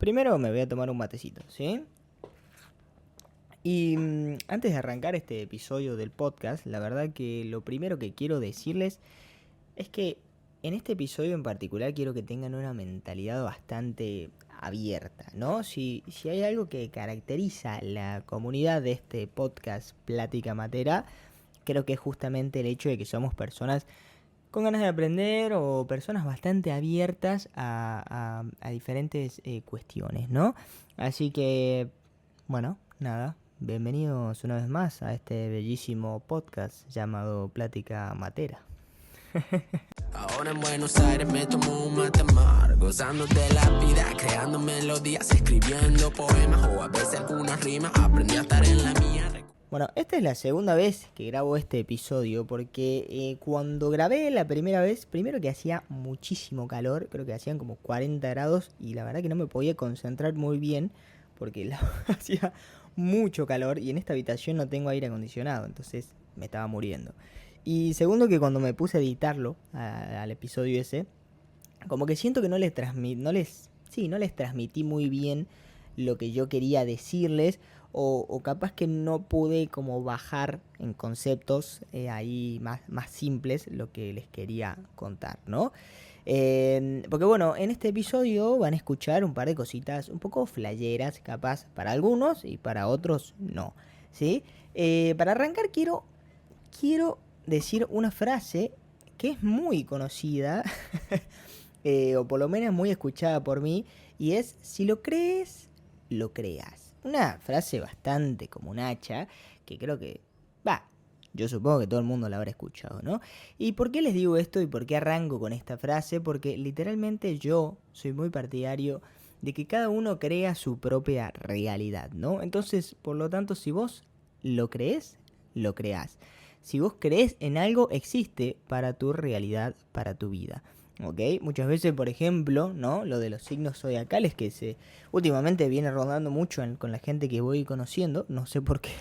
primero me voy a tomar un matecito, ¿sí? Y antes de arrancar este episodio del podcast, la verdad que lo primero que quiero decirles es que en este episodio en particular quiero que tengan una mentalidad bastante abierta, ¿no? Si hay algo que caracteriza la comunidad de este podcast Plática Matera, creo que es justamente el hecho de que somos personas con ganas de aprender o personas bastante abiertas a diferentes cuestiones, ¿no? Así que, bueno, nada, bienvenidos una vez más a este bellísimo podcast llamado Plática Matera. Ahora en Buenos Aires me tomo un mate amargo, gozando de la vida, creando melodías, escribiendo poemas o a veces algunas rimas, aprendí a estar en la mía. Bueno, esta es la segunda vez que grabo este episodio porque cuando grabé la primera vez, primero que hacía muchísimo calor, creo que hacían como 40 grados y la verdad que no me podía concentrar muy bien porque hacía mucho calor y en esta habitación no tengo aire acondicionado, entonces me estaba muriendo. Y segundo que cuando me puse a editarlo al episodio ese, como que siento que no les transmití muy bien lo que yo quería decirles o capaz que no pude como bajar en conceptos ahí más simples lo que les quería contar, ¿no? Porque bueno, en este episodio van a escuchar un par de cositas un poco flayeras, capaz para algunos y para otros no, ¿sí? Para arrancar quiero decir una frase que es muy conocida, o por lo menos muy escuchada por mí, y es, si lo crees, lo creas. Una frase bastante como un hacha, que creo que, yo supongo que todo el mundo la habrá escuchado, ¿no? ¿Y por qué les digo esto y por qué arranco con esta frase? Porque literalmente yo soy muy partidario de que cada uno crea su propia realidad, ¿no? Entonces, por lo tanto, si vos lo crees, lo creás. Si vos crees en algo, existe para tu realidad, para tu vida. ¿Ok? Muchas veces, por ejemplo, ¿no? Lo de los signos zodiacales que últimamente viene rondando mucho con la gente que voy conociendo, no sé por qué.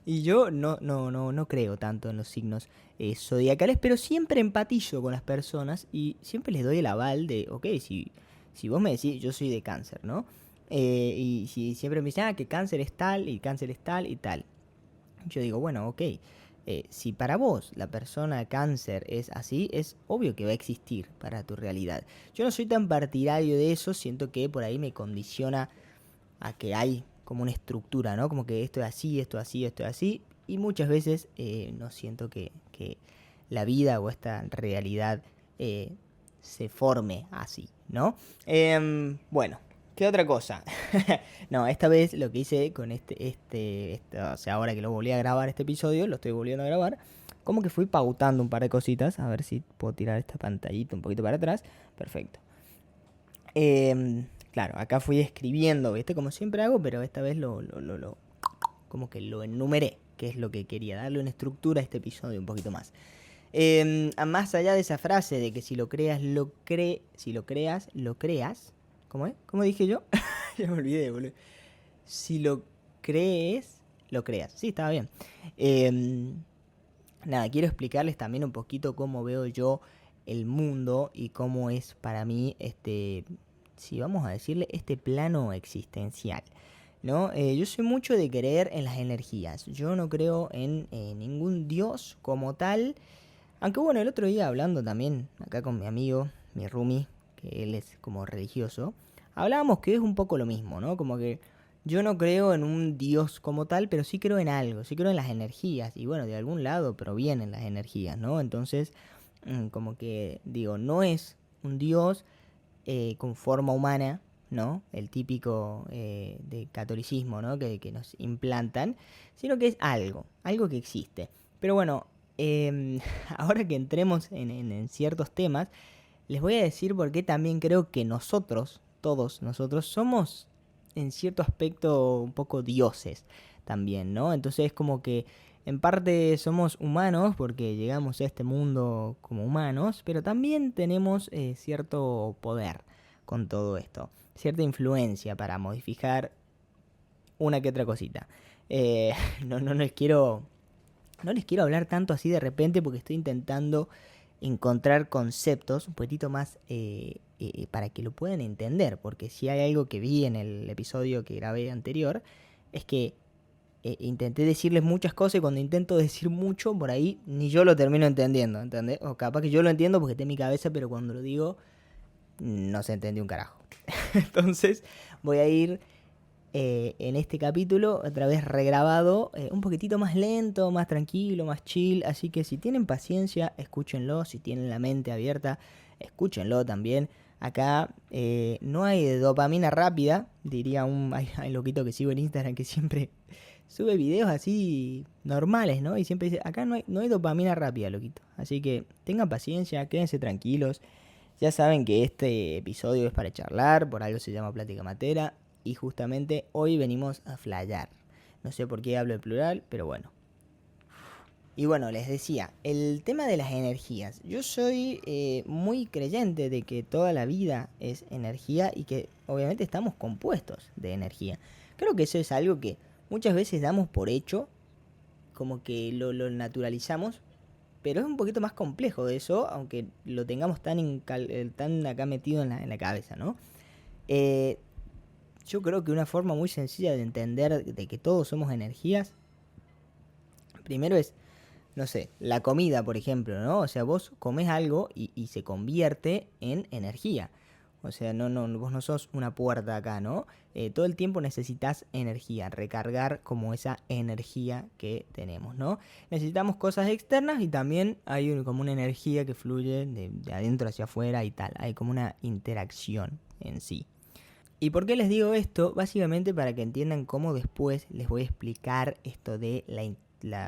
Y yo no creo tanto en los signos zodiacales, pero siempre empatizo con las personas y siempre les doy el aval de, ok, si vos me decís, yo soy de cáncer, ¿no? Y si siempre me dicen, que cáncer es tal y cáncer es tal y tal. Yo digo, bueno, ok, si para vos la persona cáncer es así, es obvio que va a existir para tu realidad. Yo no soy tan partidario de eso, siento que por ahí me condiciona a que hay como una estructura, ¿no? Como que esto es así, esto es así, esto es así. Y muchas veces no siento que la vida o esta realidad se forme así, ¿no? Bueno, ¿qué otra cosa? No, esta vez lo que hice con o sea, ahora que lo volví a grabar este episodio, lo estoy volviendo a grabar, como que fui pautando un par de cositas, a ver si puedo tirar esta pantallita un poquito para atrás. Perfecto. Claro, acá fui escribiendo, ¿viste? Como siempre hago, pero esta vez como que lo enumeré, que es lo que quería, darle una estructura a este episodio un poquito más. Más allá de esa frase de que si lo creas, si lo creas, lo creas. ¿Cómo es? ¿Cómo dije yo? Ya me olvidé, boludo. Si lo crees, lo creas. Sí, estaba bien. Nada, quiero explicarles también un poquito cómo veo yo el mundo y cómo es para mí si vamos a decirle, este plano existencial, ¿no? Yo soy mucho de creer en las energías. Yo no creo en ningún dios como tal. Aunque bueno, el otro día hablando también acá con mi amigo, mi roomie, que él es como religioso, hablábamos que es un poco lo mismo, ¿no? Como que yo no creo en un dios como tal, pero sí creo en algo, sí creo en las energías. Y bueno, de algún lado provienen las energías, ¿no? Entonces, como que digo, no es un dios con forma humana, ¿no? El típico de catolicismo, ¿no? Que nos implantan, sino que es algo que existe. Pero bueno, ahora que entremos en ciertos temas, les voy a decir por qué también creo que nosotros, todos nosotros, somos en cierto aspecto un poco dioses también, ¿no? Entonces es como que en parte somos humanos porque llegamos a este mundo como humanos, pero también tenemos cierto poder con todo esto, cierta influencia para modificar una que otra cosita. No les quiero hablar tanto así de repente porque estoy intentando encontrar conceptos un poquitito más para que lo puedan entender, porque si hay algo que vi en el episodio que grabé anterior, es que intenté decirles muchas cosas y cuando intento decir mucho, por ahí ni yo lo termino entendiendo, ¿entendés? O capaz que yo lo entiendo porque está en mi cabeza, pero cuando lo digo no se entendió un carajo. Entonces voy a ir en este capítulo otra vez regrabado, un poquitito más lento, más tranquilo, más chill, así que si tienen paciencia, escúchenlo, si tienen la mente abierta, escúchenlo también. Acá no hay dopamina rápida, diría hay loquito que sigo en Instagram que siempre sube videos así normales, ¿no? Y siempre dice, acá no hay dopamina rápida, loquito. Así que tengan paciencia, quédense tranquilos. Ya saben que este episodio es para charlar, por algo se llama Plática Matera. Y justamente hoy venimos a flayar. No sé por qué hablo en plural, pero bueno. Y bueno, les decía, el tema de las energías. Yo soy muy creyente de que toda la vida es energía y que obviamente estamos compuestos de energía. Creo que eso es algo que muchas veces damos por hecho, como que lo naturalizamos, pero es un poquito más complejo de eso, aunque lo tengamos tan acá metido en la cabeza, ¿no? Yo creo que una forma muy sencilla de entender de que todos somos energías, primero es, no sé, la comida, por ejemplo, ¿no? O sea, vos comés algo y se convierte en energía. O sea, vos no sos una puerta acá, ¿no? Todo el tiempo necesitas energía, recargar como esa energía que tenemos, ¿no? Necesitamos cosas externas y también hay como una energía que fluye de adentro hacia afuera y tal. Hay como una interacción en sí. ¿Y por qué les digo esto? Básicamente para que entiendan cómo después les voy a explicar esto de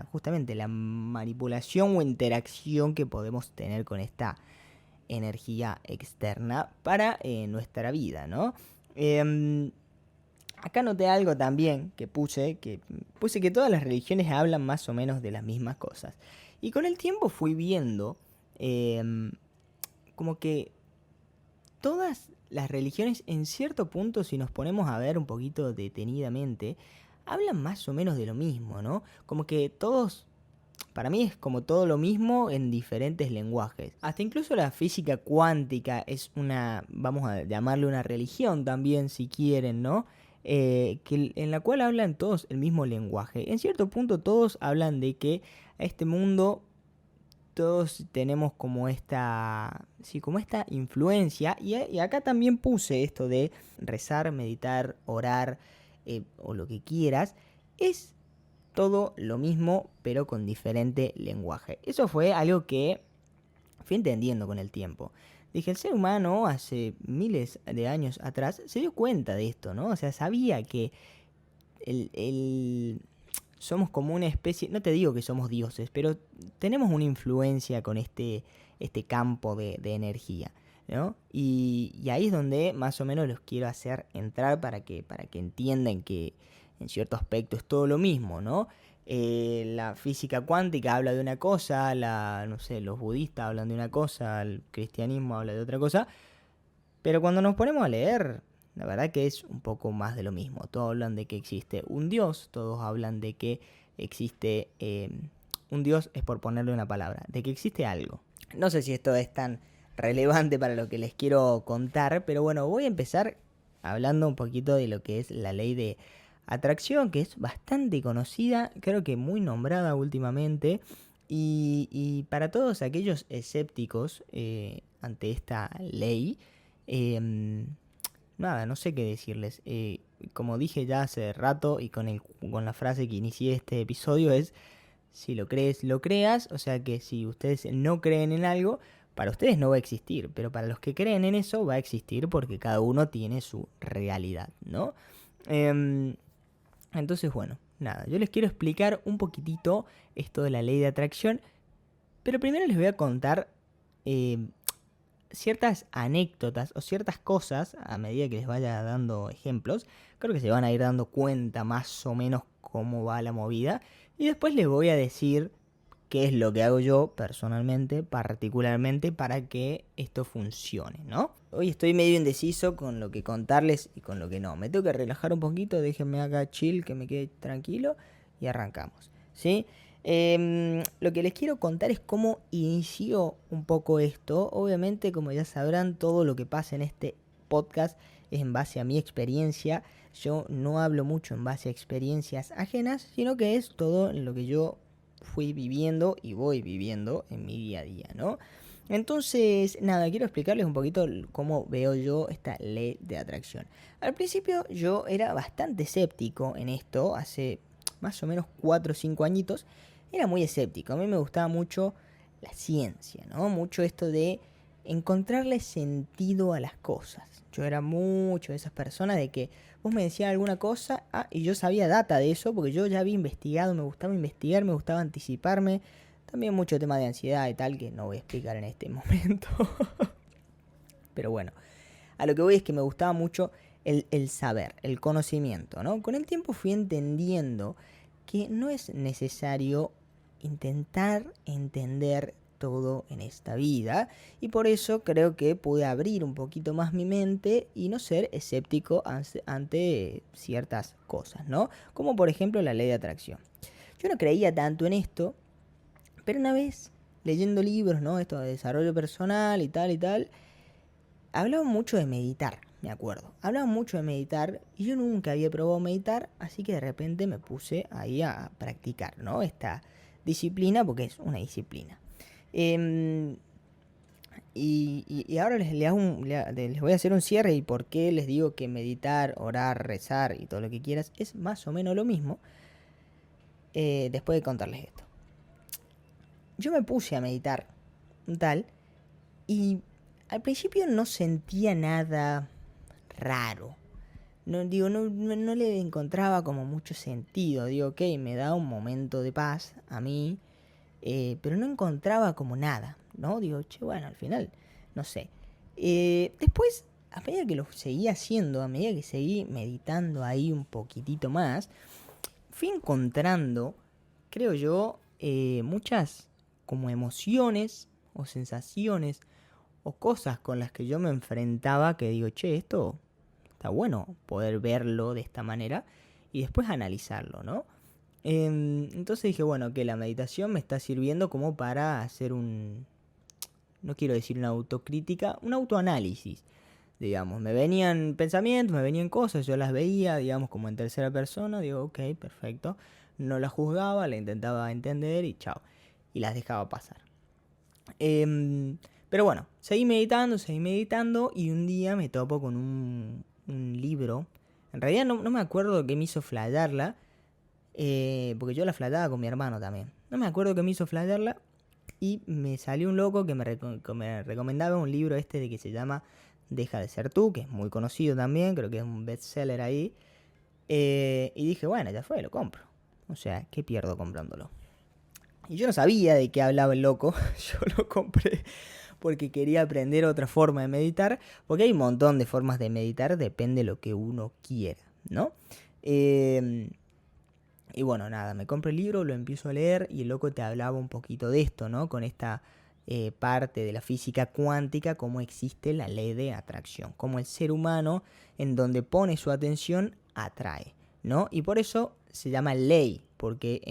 justamente la manipulación o interacción que podemos tener con esta energía externa para nuestra vida, ¿no? Acá noté algo también que puse que todas las religiones hablan más o menos de las mismas cosas. Y con el tiempo fui viendo como que todas las religiones en cierto punto, si nos ponemos a ver un poquito detenidamente, hablan más o menos de lo mismo, ¿no? Como que todos, para mí es como todo lo mismo en diferentes lenguajes. Hasta incluso la física cuántica es vamos a llamarle una religión también si quieren, ¿no? En la cual hablan todos el mismo lenguaje. En cierto punto todos hablan de que a este mundo todos tenemos como esta influencia y acá también puse esto de rezar, meditar, orar o lo que quieras, es todo lo mismo pero con diferente lenguaje. Eso fue algo que fui entendiendo con el tiempo. Dije, el ser humano hace miles de años atrás se dio cuenta de esto, ¿no? O sea, sabía que somos como una especie, no te digo que somos dioses, pero tenemos una influencia con este campo de energía, ¿no? Y ahí es donde más o menos los quiero hacer entrar para que entiendan que en cierto aspecto es todo lo mismo, ¿no? La física cuántica habla de una cosa, no sé, los budistas hablan de una cosa, el cristianismo habla de otra cosa, pero cuando nos ponemos a leer, la verdad que es un poco más de lo mismo. Todos hablan de que existe un Dios, todos hablan de que existe un Dios, es por ponerle una palabra, de que existe algo. No sé si esto es tan relevante para lo que les quiero contar, pero bueno, voy a empezar hablando un poquito de lo que es la ley de atracción, que es bastante conocida, creo que muy nombrada últimamente, y para todos aquellos escépticos ante esta ley, nada, no sé qué decirles. Como dije ya hace rato y con la frase que inicié este episodio es, si lo crees, lo creas, o sea que si ustedes no creen en algo, para ustedes no va a existir, pero para los que creen en eso va a existir porque cada uno tiene su realidad, ¿no? Entonces, bueno, nada, yo les quiero explicar un poquitito esto de la ley de atracción, pero primero les voy a contar ciertas anécdotas o ciertas cosas, a medida que les vaya dando ejemplos, creo que se van a ir dando cuenta más o menos cómo va la movida, y después les voy a decir qué es lo que hago yo personalmente, particularmente para que esto funcione, ¿no? Hoy estoy medio indeciso con lo que contarles y con lo que no. Me tengo que relajar un poquito, déjenme acá chill, que me quede tranquilo y arrancamos, ¿sí? Lo que les quiero contar es cómo inició un poco esto. Obviamente, como ya sabrán, todo lo que pasa en este podcast es en base a mi experiencia. Yo no hablo mucho en base a experiencias ajenas, sino que es todo lo que yo fui viviendo y voy viviendo en mi día a día, ¿no? Entonces, nada, quiero explicarles un poquito cómo veo yo esta ley de atracción. Al principio yo era bastante escéptico en esto, hace más o menos 4 o 5 añitos, era muy escéptico. A mí me gustaba mucho la ciencia, ¿no? Mucho esto de encontrarle sentido a las cosas. Yo era mucho de esas personas de que vos me decías alguna cosa, y yo sabía data de eso, porque yo ya había investigado, me gustaba investigar, me gustaba anticiparme. También mucho tema de ansiedad y tal, que no voy a explicar en este momento. Pero bueno, a lo que voy es que me gustaba mucho el saber, el conocimiento, ¿no? Con el tiempo fui entendiendo que no es necesario intentar entender todo en esta vida, y por eso creo que pude abrir un poquito más mi mente y no ser escéptico ante ciertas cosas, ¿no? Como por ejemplo la ley de atracción. Yo no creía tanto en esto, pero una vez leyendo libros, ¿no? Esto de desarrollo personal y tal, hablaban mucho de meditar, me acuerdo. Hablaban mucho de meditar y yo nunca había probado meditar, así que de repente me puse ahí a practicar, ¿no? Esta disciplina, porque es una disciplina. Y ahora les voy a hacer un cierre, y por qué les digo que meditar, orar, rezar y todo lo que quieras es más o menos lo mismo, después de contarles esto. Yo me puse a meditar, tal, y al principio no sentía nada raro. No le encontraba como mucho sentido. Digo, ok, me da un momento de paz a mí, pero no encontraba como nada, ¿no? Digo, che, bueno, al final, no sé. Después, a medida que lo seguía haciendo, a medida que seguí meditando ahí un poquitito más, fui encontrando, creo yo, muchas como emociones o sensaciones o cosas con las que yo me enfrentaba, que digo, che, esto está bueno poder verlo de esta manera y después analizarlo, ¿no? Entonces dije, bueno, que la meditación me está sirviendo como para hacer no quiero decir una autocrítica, un autoanálisis, digamos. Me venían pensamientos, me venían cosas, yo las veía, digamos, como en tercera persona, digo, ok, perfecto. No las juzgaba, la intentaba entender y chao. Y las dejaba pasar. Pero bueno, seguí meditando y un día me topo con un libro. En realidad no me acuerdo qué me hizo flashearla, porque yo la flasheaba con mi hermano también. No me acuerdo qué me hizo flashearla y me salió un loco que me recomendaba un libro de que se llama Deja de ser tú, que es muy conocido también, creo que es un bestseller ahí. Y dije, bueno, ya fue, lo compro. O sea, ¿qué pierdo comprándolo? Y yo no sabía de qué hablaba el loco, yo lo compré porque quería aprender otra forma de meditar, porque hay un montón de formas de meditar, depende de lo que uno quiera, ¿no? Y bueno, nada, me compro el libro, lo empiezo a leer y el loco te hablaba un poquito de esto, ¿no? Con esta parte de la física cuántica, cómo existe la ley de atracción, cómo el ser humano, en donde pone su atención, atrae, ¿no? Y por eso se llama ley, porque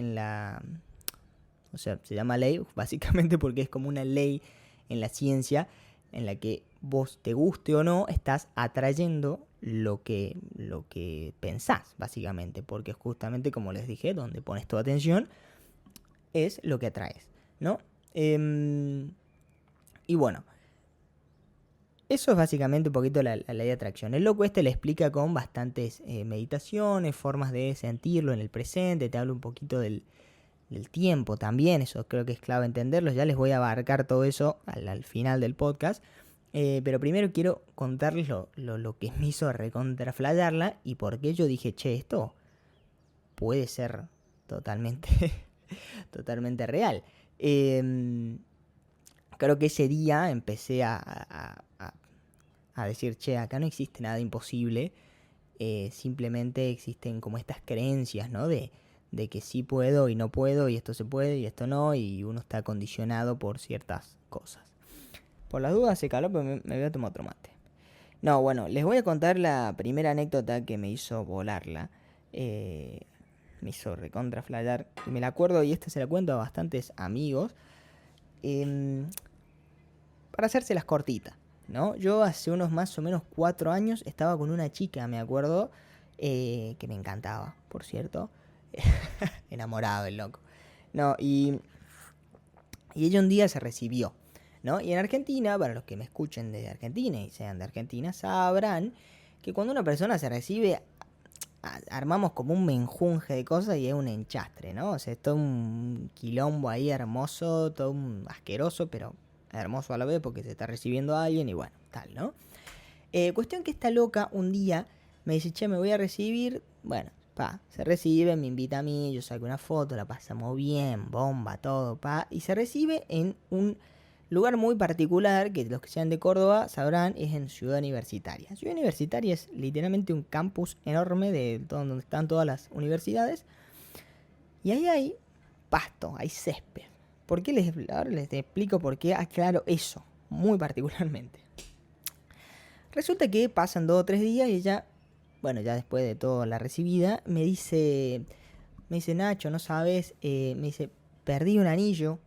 o sea, se llama ley básicamente porque es como una ley en la ciencia en la que vos, te guste o no, estás atrayendo lo que pensás, básicamente. Porque justamente, como les dije, donde pones tu atención es lo que atraes, ¿no? Y bueno, eso es básicamente un poquito la ley de atracción. El loco le explica con bastantes meditaciones, formas de sentirlo en el presente, te habla un poquito del tiempo también, eso creo que es clave entenderlo. Ya les voy a abarcar todo eso al final del podcast, pero primero quiero contarles lo que me hizo recontraflayarla y por qué yo dije, che, esto puede ser totalmente totalmente real. Creo que ese día empecé a decir, che, acá no existe nada imposible, simplemente existen como estas creencias, ¿no? De que sí puedo y no puedo, y esto se puede y esto no, y uno está condicionado por ciertas cosas. Por las dudas se caló, pero me voy a tomar otro mate. No, bueno, les voy a contar la primera anécdota que me hizo volarla. me hizo recontra flayar. Y me la acuerdo, y esta se la cuento a bastantes amigos. Para hacérselas cortitas, ¿no? Yo hace unos más o menos 4 años estaba con una chica, me acuerdo, que me encantaba, por cierto. Enamorado el loco. No, y ella un día se recibió, ¿no? Y en Argentina, para los que me escuchen desde Argentina y sean de Argentina, sabrán que cuando una persona se recibe, armamos como un menjunje de cosas y es un enchastre, ¿no? O sea, es todo un quilombo ahí hermoso, todo un asqueroso, pero hermoso a la vez porque se está recibiendo a alguien y bueno, tal, ¿no? Cuestión que esta loca un día me dice, che, me voy a recibir. Bueno, se recibe, me invita a mí, yo saco una foto, la pasamos bien, bomba, todo, y se recibe en un lugar muy particular, que los que sean de Córdoba sabrán, es en Ciudad Universitaria. Ciudad Universitaria es literalmente un campus enorme donde están todas las universidades. Y ahí hay pasto, hay césped. ¿Por qué ahora les explico por qué aclaro eso, muy particularmente? Resulta que pasan 2 o 3 días y ella, bueno, ya después de toda la recibida, me dice, Nacho, no sabes, me dice, perdí un anillo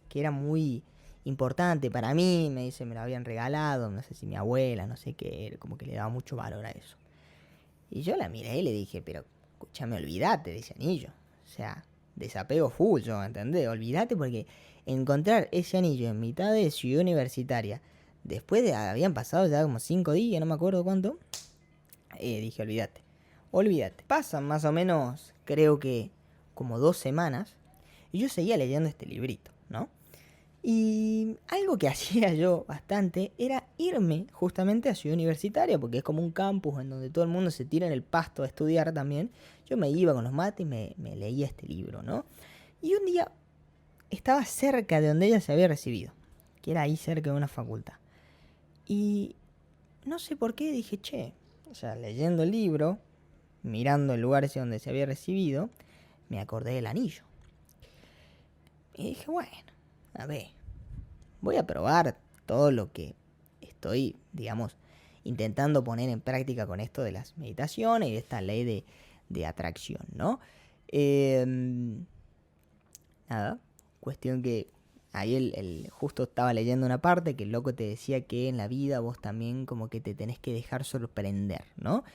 que era muy importante para mí, me dice, me lo habían regalado, no sé si mi abuela, no sé qué, como que le daba mucho valor a eso. Y yo la miré y le dije, pero escúchame, olvídate de ese anillo. O sea, desapego full, yo, ¿entendés? Olvídate porque encontrar ese anillo en mitad de Ciudad Universitaria, después de habían pasado ya como 5 días, no me acuerdo cuánto, dije, olvídate. Pasan más o menos, creo que como 2 semanas, y yo seguía leyendo este librito, ¿no? Y algo que hacía yo bastante era irme justamente a Ciudad Universitaria, porque es como un campus en donde todo el mundo se tira en el pasto a estudiar también. Yo me iba con los mates y me leía este libro, ¿no? Y un día estaba cerca de donde ella se había recibido, que era ahí cerca de una facultad. Y no sé por qué dije, che, o sea, leyendo el libro, mirando el lugar ese donde se había recibido, me acordé del anillo. Y dije, bueno, a ver, voy a probar todo lo que estoy, digamos, intentando poner en práctica con esto de las meditaciones y de esta ley de atracción, ¿no? Nada, cuestión que ahí justo estaba leyendo una parte que el loco te decía que en la vida vos también como que te tenés que dejar sorprender, ¿no?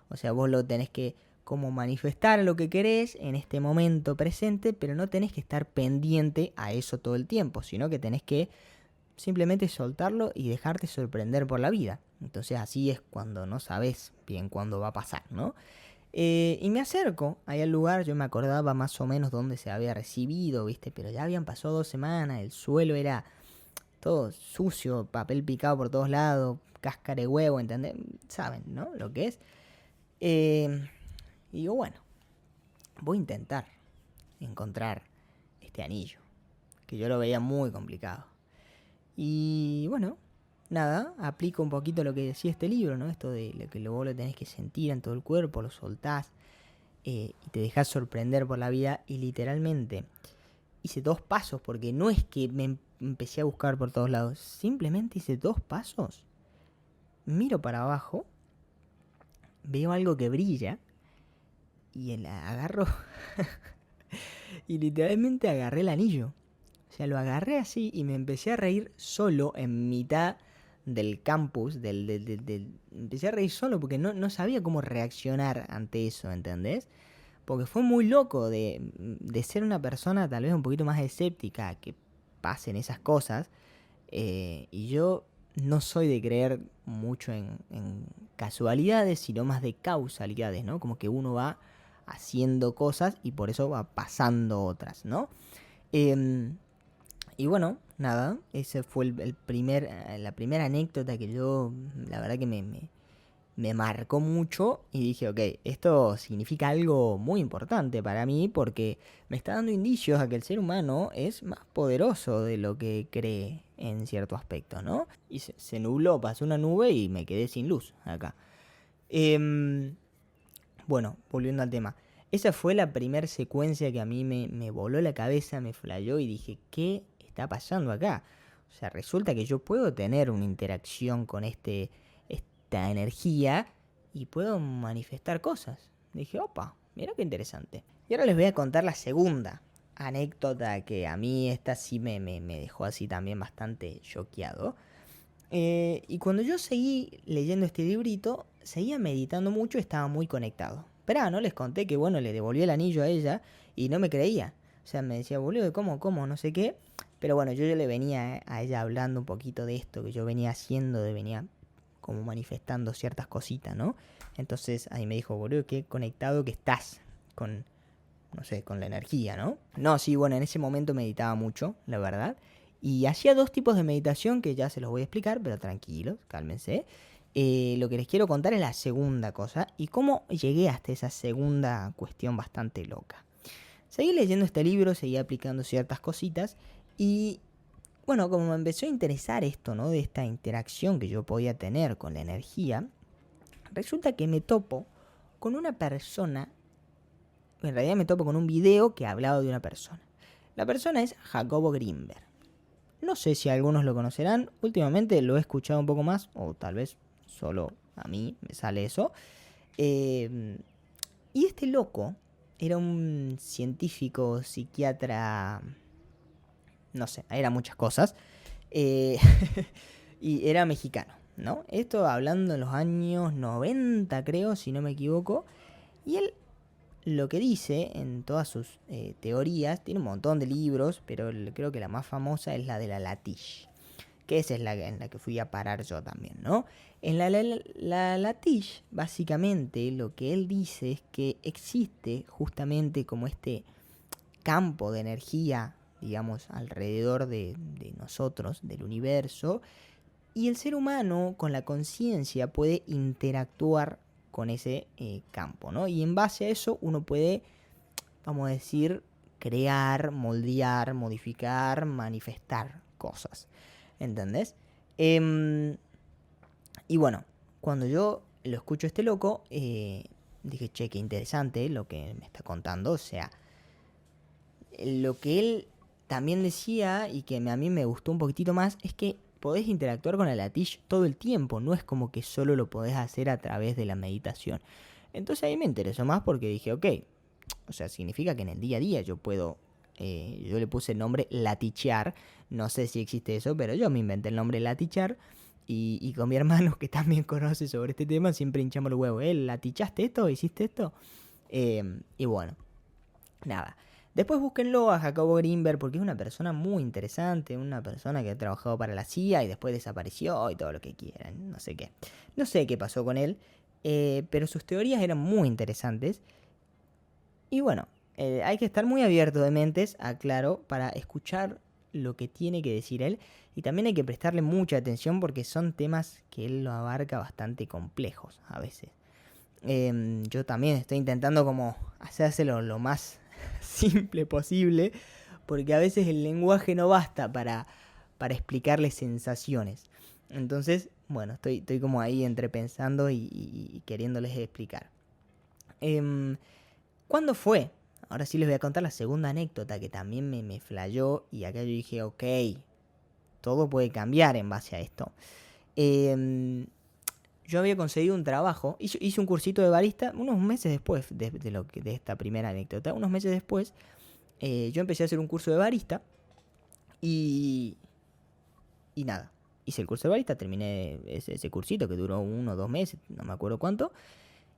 O sea, vos lo tenés que como manifestar lo que querés en este momento presente, pero no tenés que estar pendiente a eso todo el tiempo, sino que tenés que simplemente soltarlo y dejarte sorprender por la vida. Entonces así es cuando no sabes bien cuándo va a pasar, ¿no? Y me acerco ahí al lugar, yo me acordaba más o menos dónde se había recibido, ¿viste? Pero ya habían pasado 2 semanas, el suelo era todo sucio, papel picado por todos lados, cáscara de huevo, ¿entendés? Saben, ¿no? Lo que es. Y digo, bueno, voy a intentar encontrar este anillo, que yo lo veía muy complicado. Y bueno, nada, aplico un poquito lo que decía este libro, ¿no? Esto de lo que vos lo tenés que sentir en todo el cuerpo, lo soltás y te dejás sorprender por la vida. Y literalmente hice 2 pasos, porque no es que me empecé a buscar por todos lados, simplemente hice 2 pasos, miro para abajo, veo algo que brilla y agarro y literalmente agarré el anillo. O sea, lo agarré así y me empecé a reír solo en mitad del campus. Empecé a reír solo porque no sabía cómo reaccionar ante eso, ¿entendés? Porque fue muy loco de ser una persona tal vez un poquito más escéptica que pasen esas cosas. Y yo no soy de creer mucho en casualidades, sino más de causalidades, ¿no? Como que uno va haciendo cosas y por eso va pasando otras, ¿no? Y bueno, nada, ese fue la primera anécdota que yo, la verdad que me marcó mucho y dije, ok, esto significa algo muy importante para mí porque me está dando indicios a que el ser humano es más poderoso de lo que cree en cierto aspecto, ¿no? Y se nubló, pasó una nube y me quedé sin luz acá. Bueno, volviendo al tema. Esa fue la primera secuencia que a mí me voló la cabeza, me flayó y dije, ¿qué está pasando acá? O sea, resulta que yo puedo tener una interacción con esta energía y puedo manifestar cosas. Dije, opa, mira qué interesante. Y ahora les voy a contar la segunda anécdota, que a mí esta sí me dejó así también bastante choqueado. Y cuando yo seguí leyendo este librito, seguía meditando mucho y estaba muy conectado. Pero no les conté que, bueno, le devolví el anillo a ella y no me creía. O sea, me decía, boludo, ¿cómo? No sé qué. Pero bueno, yo le venía a ella hablando un poquito de esto que yo venía haciendo, venía como manifestando ciertas cositas, ¿no? Entonces ahí me dijo, boludo, qué conectado que estás con, no sé, con la energía, ¿no? No, sí, bueno, en ese momento meditaba mucho, la verdad. Y hacía dos tipos de meditación que ya se los voy a explicar, pero tranquilos, cálmense. Lo que les quiero contar es la segunda cosa y cómo llegué hasta esa segunda cuestión bastante loca. Seguí leyendo este libro, seguí aplicando ciertas cositas y bueno, como me empezó a interesar esto, ¿no? De esta interacción que yo podía tener con la energía, resulta que me topo con una persona, en realidad me topo con un video que hablaba de una persona. La persona es Jacobo Grinberg. No sé si algunos lo conocerán, últimamente lo he escuchado un poco más, o tal vez solo a mí me sale eso. Y este loco era un científico, psiquiatra, no sé, era muchas cosas. Y era mexicano, ¿no? Esto hablando en los años 90, creo, si no me equivoco. Y él lo que dice en todas sus teorías, tiene un montón de libros, pero creo que la más famosa es la de la latish, que esa es en la que fui a parar yo también, ¿no? En la latish, básicamente, lo que él dice es que existe justamente como este campo de energía, digamos, alrededor de nosotros, del universo, y el ser humano con la conciencia puede interactuar con ese campo, ¿no? Y en base a eso uno puede, vamos a decir, crear, moldear, modificar, manifestar cosas. ¿Entendés? Y bueno, cuando yo lo escucho a este loco, dije, che, qué interesante lo que me está contando. O sea, lo que él también decía y que a mí me gustó un poquitito más es que podés interactuar con la latish todo el tiempo, no es como que solo lo podés hacer a través de la meditación. Entonces ahí me interesó más porque dije, ok, o sea, significa que en el día a día yo puedo, yo le puse el nombre latichear, no sé si existe eso, pero yo me inventé el nombre latichear y con mi hermano que también conoce sobre este tema siempre hinchamos los huevos, ¿latichaste esto? ¿Hiciste esto? Y bueno, nada. Después búsquenlo a Jacobo Grinberg porque es una persona muy interesante, una persona que ha trabajado para la CIA y después desapareció y todo lo que quieran, no sé qué. No sé qué pasó con él, pero sus teorías eran muy interesantes. Y bueno, hay que estar muy abierto de mentes, aclaro, para escuchar lo que tiene que decir él. Y también hay que prestarle mucha atención porque son temas que él lo abarca bastante complejos a veces. Yo también estoy intentando como hacérselo lo más simple posible, porque a veces el lenguaje no basta para explicarle sensaciones. Entonces, bueno, estoy como ahí entre pensando y queriéndoles explicar. ¿Cuándo fue? Ahora sí les voy a contar la segunda anécdota que también me flayó y acá yo dije, ok, todo puede cambiar en base a esto. Yo había conseguido un trabajo, hice un cursito de barista unos meses después de esta primera anécdota. Unos meses después, yo empecé a hacer un curso de barista y nada. Hice el curso de barista, terminé ese cursito que duró 1 o 2 meses, no me acuerdo cuánto.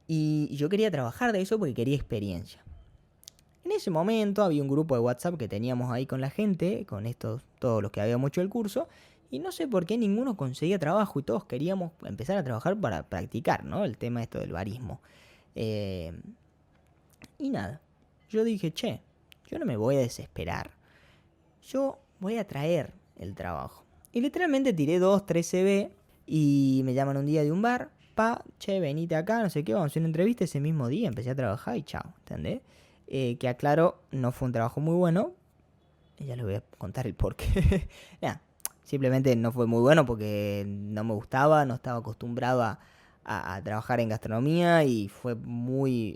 Y yo quería trabajar de eso porque quería experiencia. En ese momento había un grupo de WhatsApp que teníamos ahí con la gente, con todos los que habíamos hecho el curso. Y no sé por qué ninguno conseguía trabajo y todos queríamos empezar a trabajar para practicar, ¿no? El tema esto del barismo. Y nada, yo dije, che, yo no me voy a desesperar. Yo voy a traer el trabajo. Y literalmente tiré 2, 3 CV y me llaman un día de un bar. Che, venite acá, no sé qué, vamos a hacer una entrevista. Ese mismo día empecé a trabajar y chao, ¿entendés? Que aclaro, no fue un trabajo muy bueno. Y ya les voy a contar el porqué. Nada. Simplemente no fue muy bueno porque no me gustaba, no estaba acostumbrado a trabajar en gastronomía y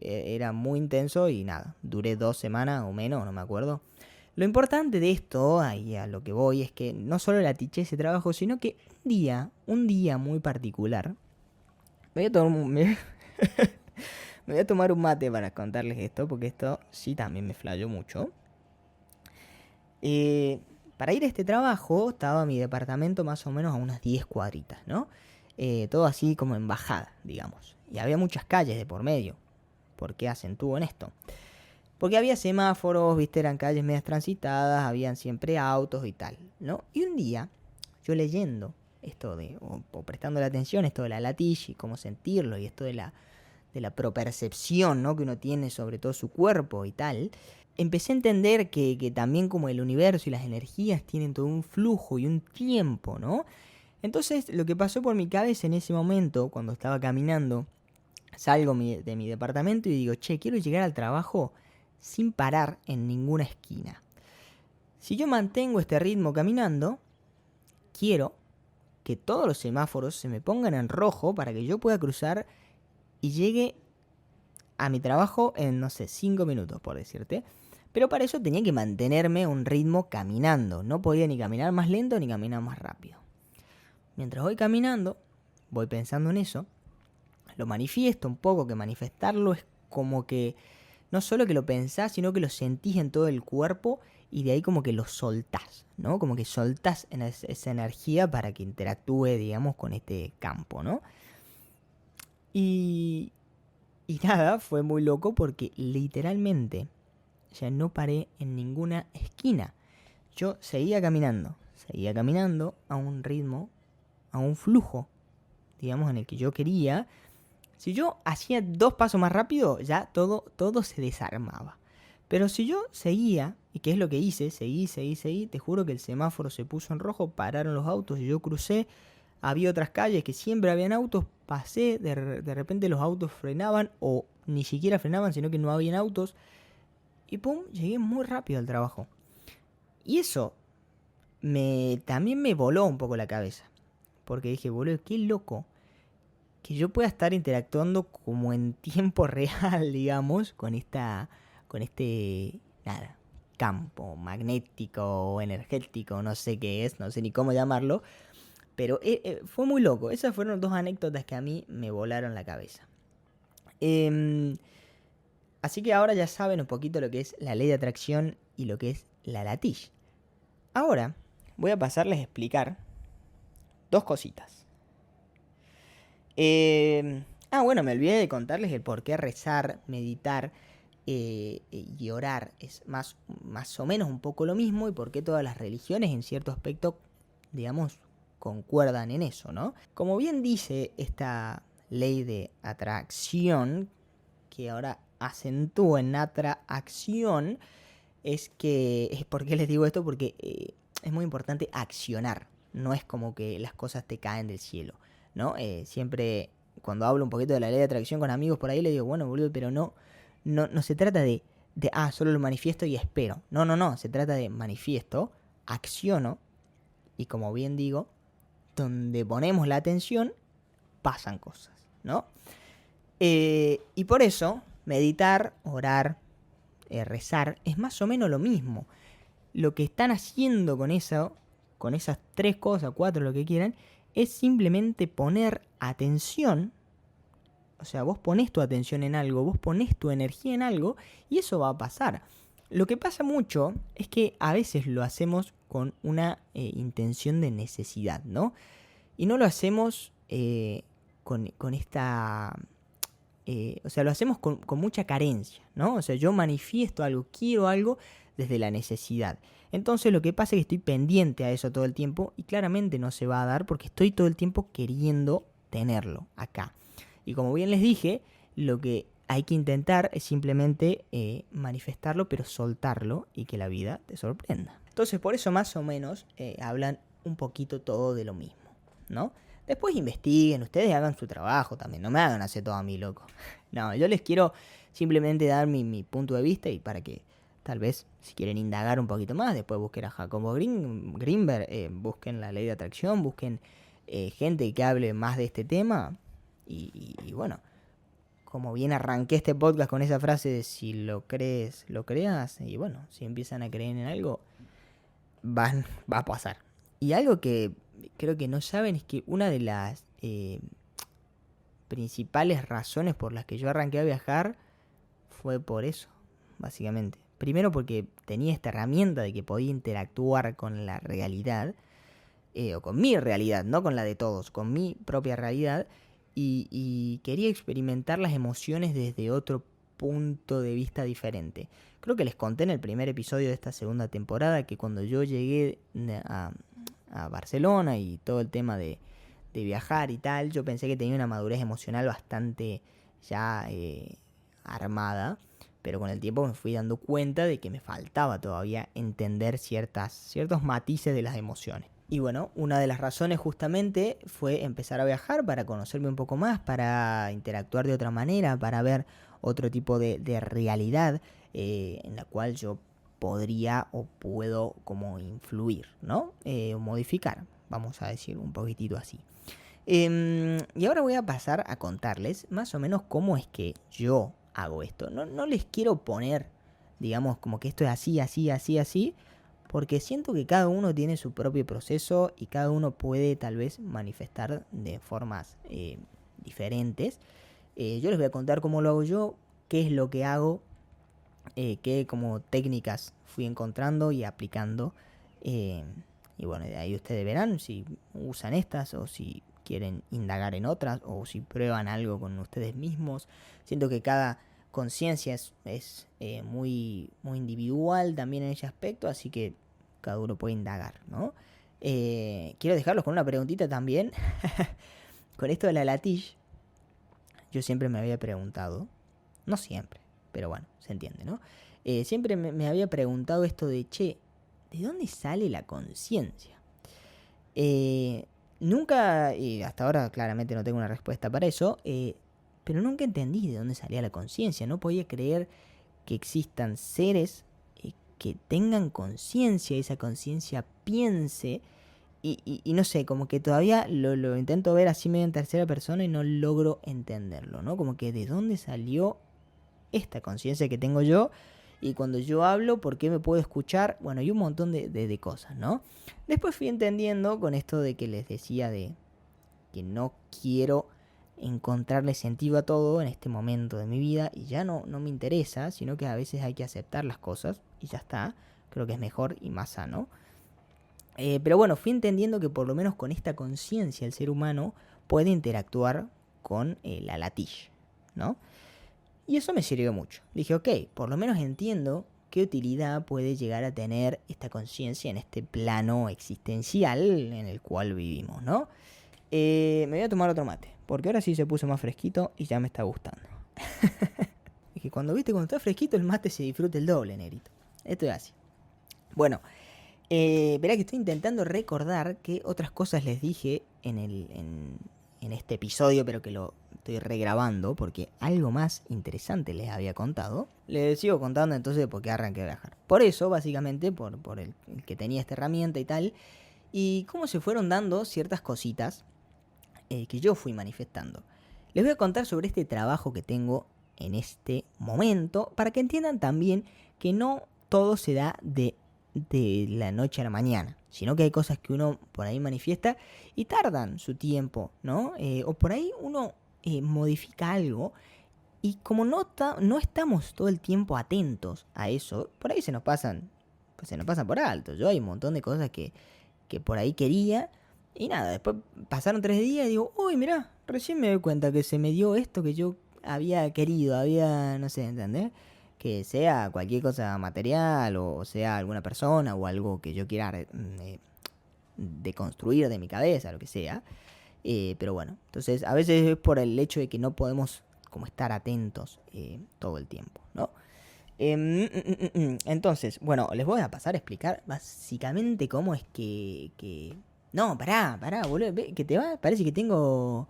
era muy intenso y nada, duré 2 semanas o menos, no me acuerdo. Lo importante de esto, ahí a lo que voy, es que no solo la tiché ese trabajo, sino que un día muy particular, Me voy a tomar un mate para contarles esto, porque esto sí también me flayó mucho. Para ir a este trabajo estaba mi departamento más o menos a unas 10 cuadritas, ¿no? Todo así como en bajada, digamos. Y había muchas calles de por medio. ¿Por qué acentúo en esto? Porque había semáforos, viste, eran calles medias transitadas, habían siempre autos y tal, ¿no? Y un día, yo leyendo esto o prestando la atención, esto de la latiz y cómo sentirlo, y esto de la propercepción, ¿no? Que uno tiene sobre todo su cuerpo y tal, empecé a entender que también como el universo y las energías tienen todo un flujo y un tiempo, ¿no? Entonces, lo que pasó por mi cabeza en ese momento, cuando estaba caminando, salgo de mi departamento y digo, che, quiero llegar al trabajo sin parar en ninguna esquina. Si yo mantengo este ritmo caminando, quiero que todos los semáforos se me pongan en rojo para que yo pueda cruzar y llegue a mi trabajo en, no sé, 5 minutos, por decirte. Pero para eso tenía que mantenerme un ritmo caminando. No podía ni caminar más lento ni caminar más rápido. Mientras voy caminando, voy pensando en eso, lo manifiesto un poco, que manifestarlo es como que no solo que lo pensás, sino que lo sentís en todo el cuerpo y de ahí como que lo soltás, ¿no? Como que soltás esa energía para que interactúe, digamos, con este campo, ¿no? Y nada, fue muy loco porque literalmente ya no paré en ninguna esquina. Yo seguía caminando a un ritmo, a un flujo, digamos, en el que yo quería. Si yo hacía 2 pasos más rápido, ya todo se desarmaba. Pero si yo seguía, y qué es lo que hice, seguí, te juro que el semáforo se puso en rojo, pararon los autos y yo crucé. Había otras calles que siempre habían autos, pasé, de repente los autos frenaban o ni siquiera frenaban, sino que no habían autos. Y pum, llegué muy rápido al trabajo. Y eso también me voló un poco la cabeza. Porque dije, boludo, qué loco que yo pueda estar interactuando como en tiempo real, digamos, con este, nada, campo magnético o energético, no sé qué es, no sé ni cómo llamarlo, pero fue muy loco. Esas fueron 2 anécdotas que a mí me volaron la cabeza. Así que ahora ya saben un poquito lo que es la ley de atracción y lo que es la latiz. Ahora voy a pasarles a explicar 2 cositas. Bueno, me olvidé de contarles el por qué rezar, meditar y orar es más o menos un poco lo mismo y por qué todas las religiones en cierto aspecto, digamos, concuerdan en eso, ¿no? Como bien dice esta ley de atracción, que ahora acentúa en atracción, ¿por qué les digo esto? Porque es muy importante accionar, no es como que las cosas te caen del cielo, ¿no? Siempre cuando hablo un poquito de la ley de atracción con amigos por ahí les digo, bueno, boludo, pero no se trata de solo lo manifiesto y espero. No, se trata de manifiesto, acciono y como bien digo, donde ponemos la atención pasan cosas, ¿no? Y por eso meditar, orar, rezar es más o menos lo mismo. Lo que están haciendo con eso, con esas 3 cosas, 4, lo que quieran, es simplemente poner atención. O sea, vos ponés tu atención en algo, vos ponés tu energía en algo y eso va a pasar. Lo que pasa mucho es que a veces lo hacemos con una intención de necesidad, ¿no? Y no lo hacemos con esta... o sea, lo hacemos con mucha carencia, ¿no? O sea, yo manifiesto algo, quiero algo desde la necesidad. Entonces lo que pasa es que estoy pendiente a eso todo el tiempo y claramente no se va a dar porque estoy todo el tiempo queriendo tenerlo acá. Y como bien les dije, lo que hay que intentar es simplemente manifestarlo, pero soltarlo y que la vida te sorprenda. Entonces por eso más o menos hablan un poquito todo de lo mismo, ¿no? Después investiguen, ustedes hagan su trabajo también, no me hagan hacer todo a mí, loco. No, yo les quiero simplemente dar mi punto de vista y para que tal vez si quieren indagar un poquito más, después busquen a Jacobo Greenberg, busquen la ley de atracción, busquen gente que hable más de este tema y bueno, como bien arranqué este podcast con esa frase de si lo crees, lo creas, y bueno, si empiezan a creer en algo, va a pasar. Y algo que creo que no saben es que una de las principales razones por las que yo arranqué a viajar fue por eso, básicamente. Primero porque tenía esta herramienta de que podía interactuar con la realidad, o con mi realidad, no con la de todos, con mi propia realidad, y quería experimentar las emociones desde otro punto de vista diferente. Creo que les conté en el primer episodio de esta segunda temporada que cuando yo llegué a Barcelona y todo el tema de viajar y tal, yo pensé que tenía una madurez emocional bastante ya armada, pero con el tiempo me fui dando cuenta de que me faltaba todavía entender ciertos matices de las emociones. Y bueno, una de las razones justamente fue empezar a viajar para conocerme un poco más, para interactuar de otra manera, para ver otro tipo de realidad en la cual yo podría o puedo como influir, ¿no? O modificar, vamos a decir un poquitito así. Y ahora voy a pasar a contarles más o menos cómo es que yo hago esto. No les quiero poner, digamos, como que esto es así, así, así, así, porque siento que cada uno tiene su propio proceso y cada uno puede tal vez manifestar de formas diferentes. Yo les voy a contar cómo lo hago yo, qué es lo que hago, qué como técnicas fui encontrando y aplicando. Y bueno, de ahí ustedes verán si usan estas o si quieren indagar en otras o si prueban algo con ustedes mismos. Siento que cada conciencia es muy, muy individual también en ese aspecto, así que cada uno puede indagar, ¿no? Quiero dejarlos con una preguntita también. Con esto de la latiz, yo siempre me había preguntado, no siempre, pero bueno, se entiende, ¿no? Siempre me había preguntado esto de, che, ¿de dónde sale la conciencia? Nunca, y hasta ahora claramente no tengo una respuesta para eso, pero nunca entendí de dónde salía la conciencia. No podía creer que existan seres que tengan conciencia, esa conciencia piense, y no sé, como que todavía lo intento ver así medio en tercera persona y no logro entenderlo, ¿no? Como que de dónde salió esta conciencia que tengo yo, y cuando yo hablo, ¿por qué me puedo escuchar? Bueno, hay un montón de cosas, ¿no? Después fui entendiendo con esto de que les decía de que no quiero encontrarle sentido a todo en este momento de mi vida y ya no me interesa, sino que a veces hay que aceptar las cosas y ya está. Creo que es mejor y más sano. Pero bueno, fui entendiendo que por lo menos con esta conciencia el ser humano puede interactuar con la latiz, ¿no? Y eso me sirvió mucho. Dije, ok, por lo menos entiendo qué utilidad puede llegar a tener esta conciencia en este plano existencial en el cual vivimos, ¿no? Me voy a tomar otro mate, porque ahora sí se puso más fresquito y ya me está gustando. Es que cuando está fresquito el mate se disfruta el doble, negrito. Esto es así. Bueno, verá que estoy intentando recordar qué otras cosas les dije en este episodio, pero que lo estoy regrabando porque algo más interesante les había contado. Les sigo contando entonces por qué arranqué a viajar. Por eso, básicamente, por el que tenía esta herramienta y tal, y cómo se fueron dando ciertas cositas que yo fui manifestando. Les voy a contar sobre este trabajo que tengo en este momento para que entiendan también que no todo se da de la noche a la mañana, sino que hay cosas que uno por ahí manifiesta y tardan su tiempo, ¿no? O por ahí uno modifica algo y como no estamos todo el tiempo atentos a eso, por ahí se nos pasan por alto. Yo hay un montón de cosas que por ahí quería y nada, después pasaron 3 días y digo, uy, mirá, recién me doy cuenta que se me dio esto que yo había querido, no sé, ¿entendés? Que sea cualquier cosa material o sea alguna persona o algo que yo quiera deconstruir de mi cabeza, lo que sea. Pero bueno, entonces a veces es por el hecho de que no podemos como estar atentos todo el tiempo, ¿no? Entonces, bueno, les voy a pasar a explicar básicamente cómo es que... No, pará, boludo, que te va, parece que tengo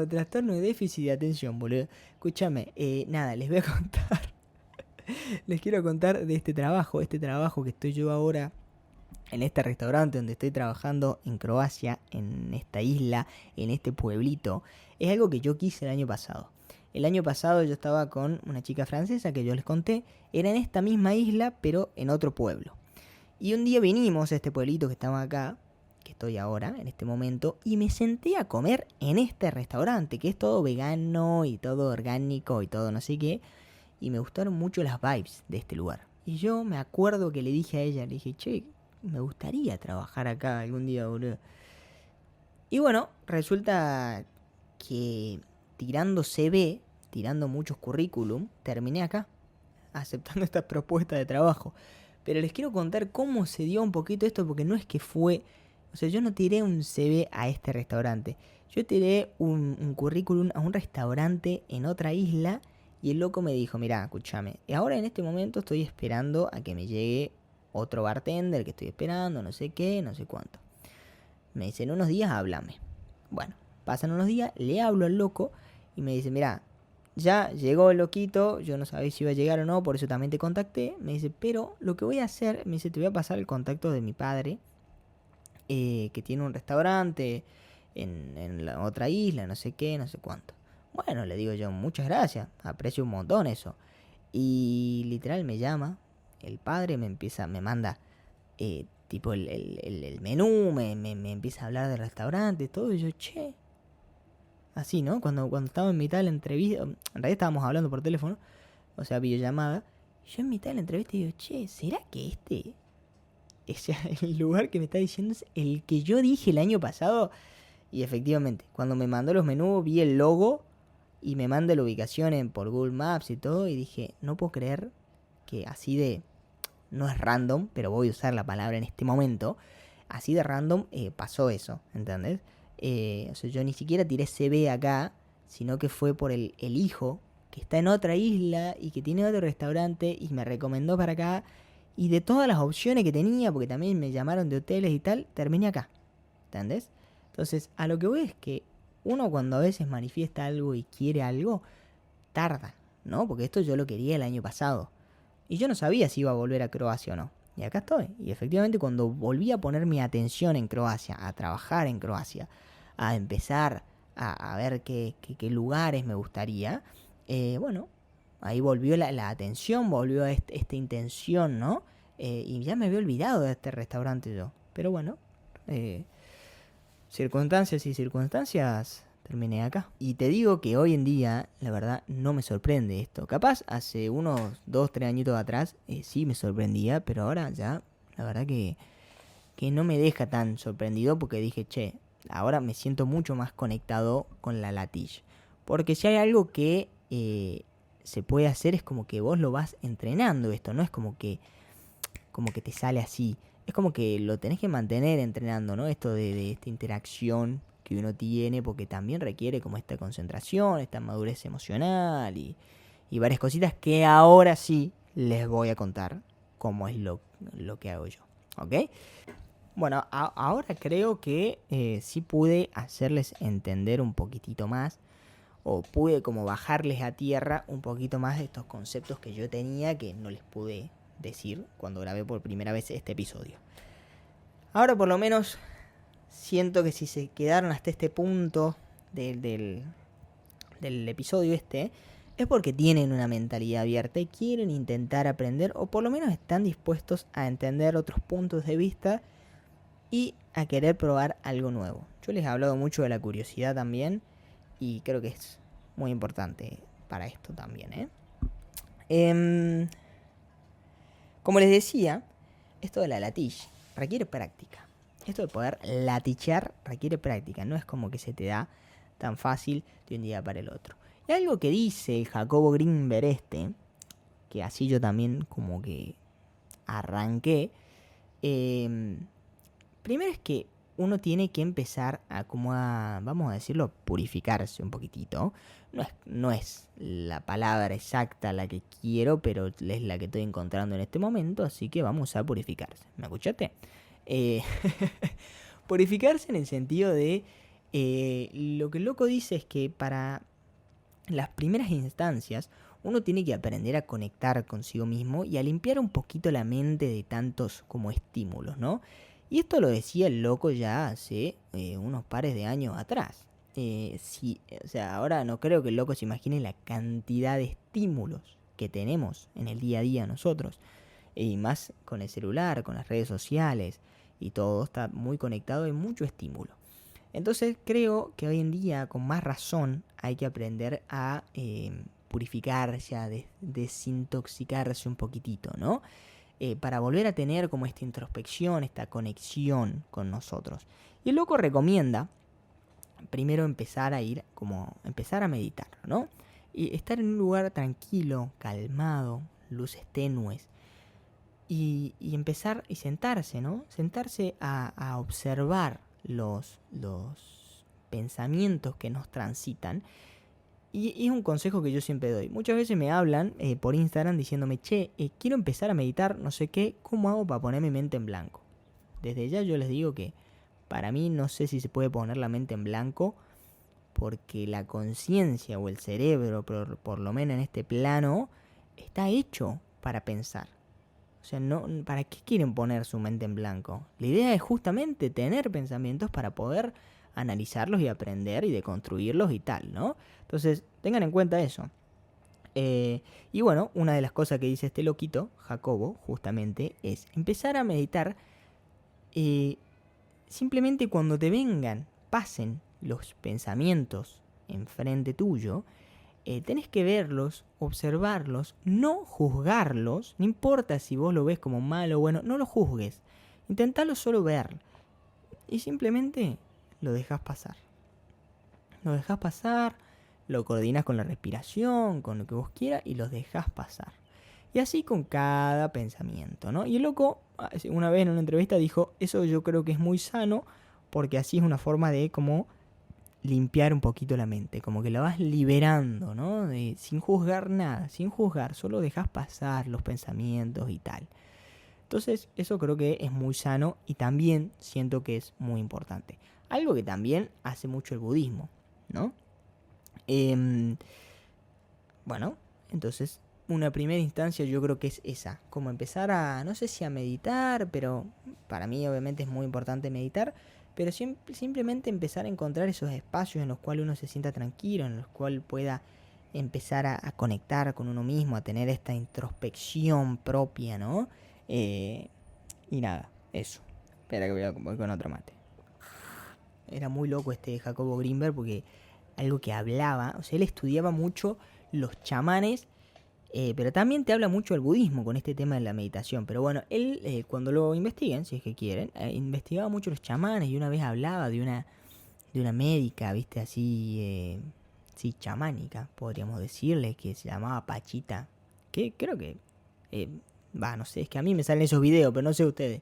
trastorno de déficit de atención, boludo. Escúchame, nada, les voy a contar. Les quiero contar de este trabajo que estoy yo ahora en este restaurante donde estoy trabajando en Croacia, en esta isla, en este pueblito. Es algo que yo quise el año pasado. El año pasado yo estaba con una chica francesa que yo les conté, era en esta misma isla pero en otro pueblo. Y un día vinimos a este pueblito que estaba acá, que estoy ahora, en este momento, y me senté a comer en este restaurante, que es todo vegano y todo orgánico y todo no sé qué, y me gustaron mucho las vibes de este lugar. Y yo me acuerdo que le dije a ella, le dije, che, me gustaría trabajar acá algún día, boludo. Y bueno, resulta que tirando CV, tirando muchos currículum, terminé acá, aceptando esta propuesta de trabajo. Pero les quiero contar cómo se dio un poquito esto, porque no es que fue... O sea, yo no tiré un CV a este restaurante. Yo tiré un currículum a un restaurante en otra isla y el loco me dijo, mirá, escúchame, ahora en este momento estoy esperando a que me llegue otro bartender que estoy esperando, no sé qué, no sé cuánto. Me dice, en unos días háblame. Bueno, pasan unos días, le hablo al loco y me dice, mirá, ya llegó el loquito, yo no sabía si iba a llegar o no, por eso también te contacté. Me dice, pero lo que voy a hacer, me dice, te voy a pasar el contacto de mi padre, que tiene un restaurante en la otra isla, no sé qué, no sé cuánto. Bueno, le digo yo, muchas gracias, aprecio un montón eso. Y literal me llama, el padre me manda tipo el menú, me empieza a hablar del restaurante, todo, y yo, che. Así, ¿no? Cuando estaba en mitad de la entrevista, en realidad estábamos hablando por teléfono, o sea, videollamada. Y yo en mitad de la entrevista digo, che, ¿será que el lugar que me está diciendo es el que yo dije el año pasado? Y efectivamente, cuando me mandó los menús, vi el logo y me manda la ubicación por Google Maps y todo, y dije, no puedo creer que así de... No es random, pero voy a usar la palabra en este momento. Así de random pasó eso, ¿entendés? O sea, yo ni siquiera tiré CV acá, sino que fue por el hijo que está en otra isla y que tiene otro restaurante y me recomendó para acá. Y de todas las opciones que tenía, porque también me llamaron de hoteles y tal, terminé acá. ¿Entendés? Entonces, a lo que voy es que uno cuando a veces manifiesta algo y quiere algo, tarda, ¿no? Porque esto yo lo quería el año pasado. Y yo no sabía si iba a volver a Croacia o no. Y acá estoy. Y efectivamente cuando volví a poner mi atención en Croacia, a trabajar en Croacia, a empezar a ver qué lugares me gustaría, bueno, ahí volvió la atención, volvió esta intención, ¿no? Y ya me había olvidado de este restaurante yo. Pero bueno, circunstancias y circunstancias, terminé acá. Y te digo que hoy en día, la verdad, no me sorprende esto. Capaz hace unos 2-3 añitos atrás sí me sorprendía, pero ahora ya, la verdad que no me deja tan sorprendido porque dije, che, ahora me siento mucho más conectado con la Latish. Porque si hay algo que se puede hacer es como que vos lo vas entrenando esto, no es como que te sale así. Es como que lo tenés que mantener entrenando, ¿no? Esto de esta interacción que uno tiene, porque también requiere como esta concentración, esta madurez emocional y varias cositas que ahora sí les voy a contar cómo es lo que hago yo, ¿ok? Bueno, ahora creo que sí pude hacerles entender un poquitito más, o pude como bajarles a tierra un poquito más de estos conceptos que yo tenía que no les pude decir cuando grabé por primera vez este episodio. Ahora por lo menos siento que si se quedaron hasta este punto del episodio es porque tienen una mentalidad abierta y quieren intentar aprender, o por lo menos están dispuestos a entender otros puntos de vista y a querer probar algo nuevo. Yo les he hablado mucho de la curiosidad también y creo que es muy importante para esto también, como les decía, esto de la latish requiere práctica. Esto de poder latichear requiere práctica. No es como que se te da tan fácil de un día para el otro. Y algo que dice Jacobo Grinberg que así yo también como que arranqué. Primero es que uno tiene que empezar vamos a decirlo, purificarse un poquitito. No es la palabra exacta la que quiero, pero es la que estoy encontrando en este momento, así que vamos a purificarse. ¿Me escuchaste? Purificarse en el sentido de... lo que el loco dice es que para las primeras instancias uno tiene que aprender a conectar consigo mismo y a limpiar un poquito la mente de tantos como estímulos, ¿no? Y esto lo decía el loco ya hace unos pares de años atrás. O sea, ahora no creo que el loco se imagine la cantidad de estímulos que tenemos en el día a día nosotros. Y más con el celular, con las redes sociales. y todo está muy conectado, hay mucho estímulo. Entonces creo que hoy en día con más razón hay que aprender a purificarse, a desintoxicarse un poquitito, ¿no? Para volver a tener como esta introspección, esta conexión con nosotros. Y el loco recomienda primero empezar a meditar, ¿no? Y estar en un lugar tranquilo, calmado, luces tenues, y empezar y sentarse, ¿no? Sentarse a observar los pensamientos que nos transitan. Y es un consejo que yo siempre doy. Muchas veces me hablan por Instagram diciéndome, che, quiero empezar a meditar, no sé qué, ¿cómo hago para poner mi mente en blanco? Desde ya yo les digo que para mí no sé si se puede poner la mente en blanco, porque la conciencia o el cerebro, por lo menos en este plano, está hecho para pensar. O sea, no, ¿para qué quieren poner su mente en blanco? La idea es justamente tener pensamientos para poder analizarlos y aprender y deconstruirlos y tal, ¿no? Entonces, tengan en cuenta eso. Y bueno, una de las cosas que dice este loquito, Jacobo, justamente, es empezar a meditar simplemente cuando te pasen los pensamientos enfrente tuyo, tenés que verlos, observarlos, no juzgarlos, no importa si vos lo ves como malo o bueno, no lo juzgues, intentalo solo ver y simplemente lo dejas pasar. Lo dejas pasar, lo coordinas con la respiración, con lo que vos quieras y los dejas pasar. Y así con cada pensamiento, ¿no? Y el loco, una vez en una entrevista dijo, eso yo creo que es muy sano, porque así es una forma de como limpiar un poquito la mente, como que la vas liberando, ¿no? Sin juzgar nada, sin juzgar, solo dejas pasar los pensamientos y tal. Entonces, eso creo que es muy sano y también siento que es muy importante. Algo que también hace mucho el budismo, ¿no? Bueno, entonces, una primera instancia yo creo que es esa, como empezar a, no sé si a meditar, pero para mí obviamente es muy importante meditar, pero simplemente empezar a encontrar esos espacios en los cuales uno se sienta tranquilo, en los cuales pueda empezar a conectar con uno mismo, a tener esta introspección propia, ¿no? Y nada, eso. Espera que voy con otro mate. Era muy loco este Jacobo Greenberg porque algo que hablaba, o sea, él estudiaba mucho los chamanes, pero también te habla mucho del budismo con este tema de la meditación. Pero bueno, él cuando lo investiguen, si es que quieren, investigaba mucho los chamanes y una vez hablaba de una médica, viste, así, sí, chamánica, podríamos decirle, que se llamaba Pachita, que creo que, no sé, es que a mí me salen esos videos, pero no sé ustedes.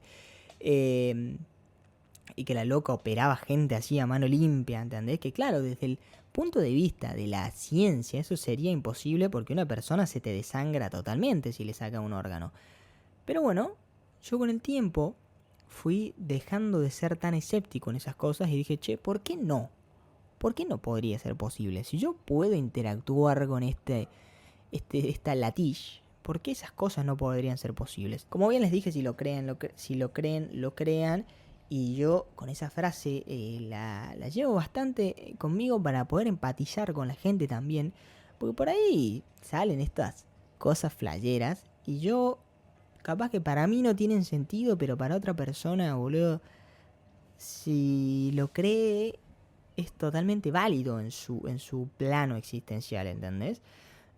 Y que la loca operaba gente así a mano limpia, ¿entendés? Que claro, desde el punto de vista de la ciencia eso sería imposible porque una persona se te desangra totalmente si le saca un órgano. Pero bueno, yo con el tiempo fui dejando de ser tan escéptico en esas cosas y dije, che, ¿por qué no? ¿Por qué no podría ser posible? Si yo puedo interactuar con esta latiche, ¿por qué esas cosas no podrían ser posibles? Como bien les dije, si lo creen, lo crean. Y yo con esa frase la llevo bastante conmigo para poder empatizar con la gente también. Porque por ahí salen estas cosas flayeras. Y yo, capaz que para mí no tienen sentido, pero para otra persona, boludo, si lo cree, es totalmente válido en su plano existencial, ¿entendés?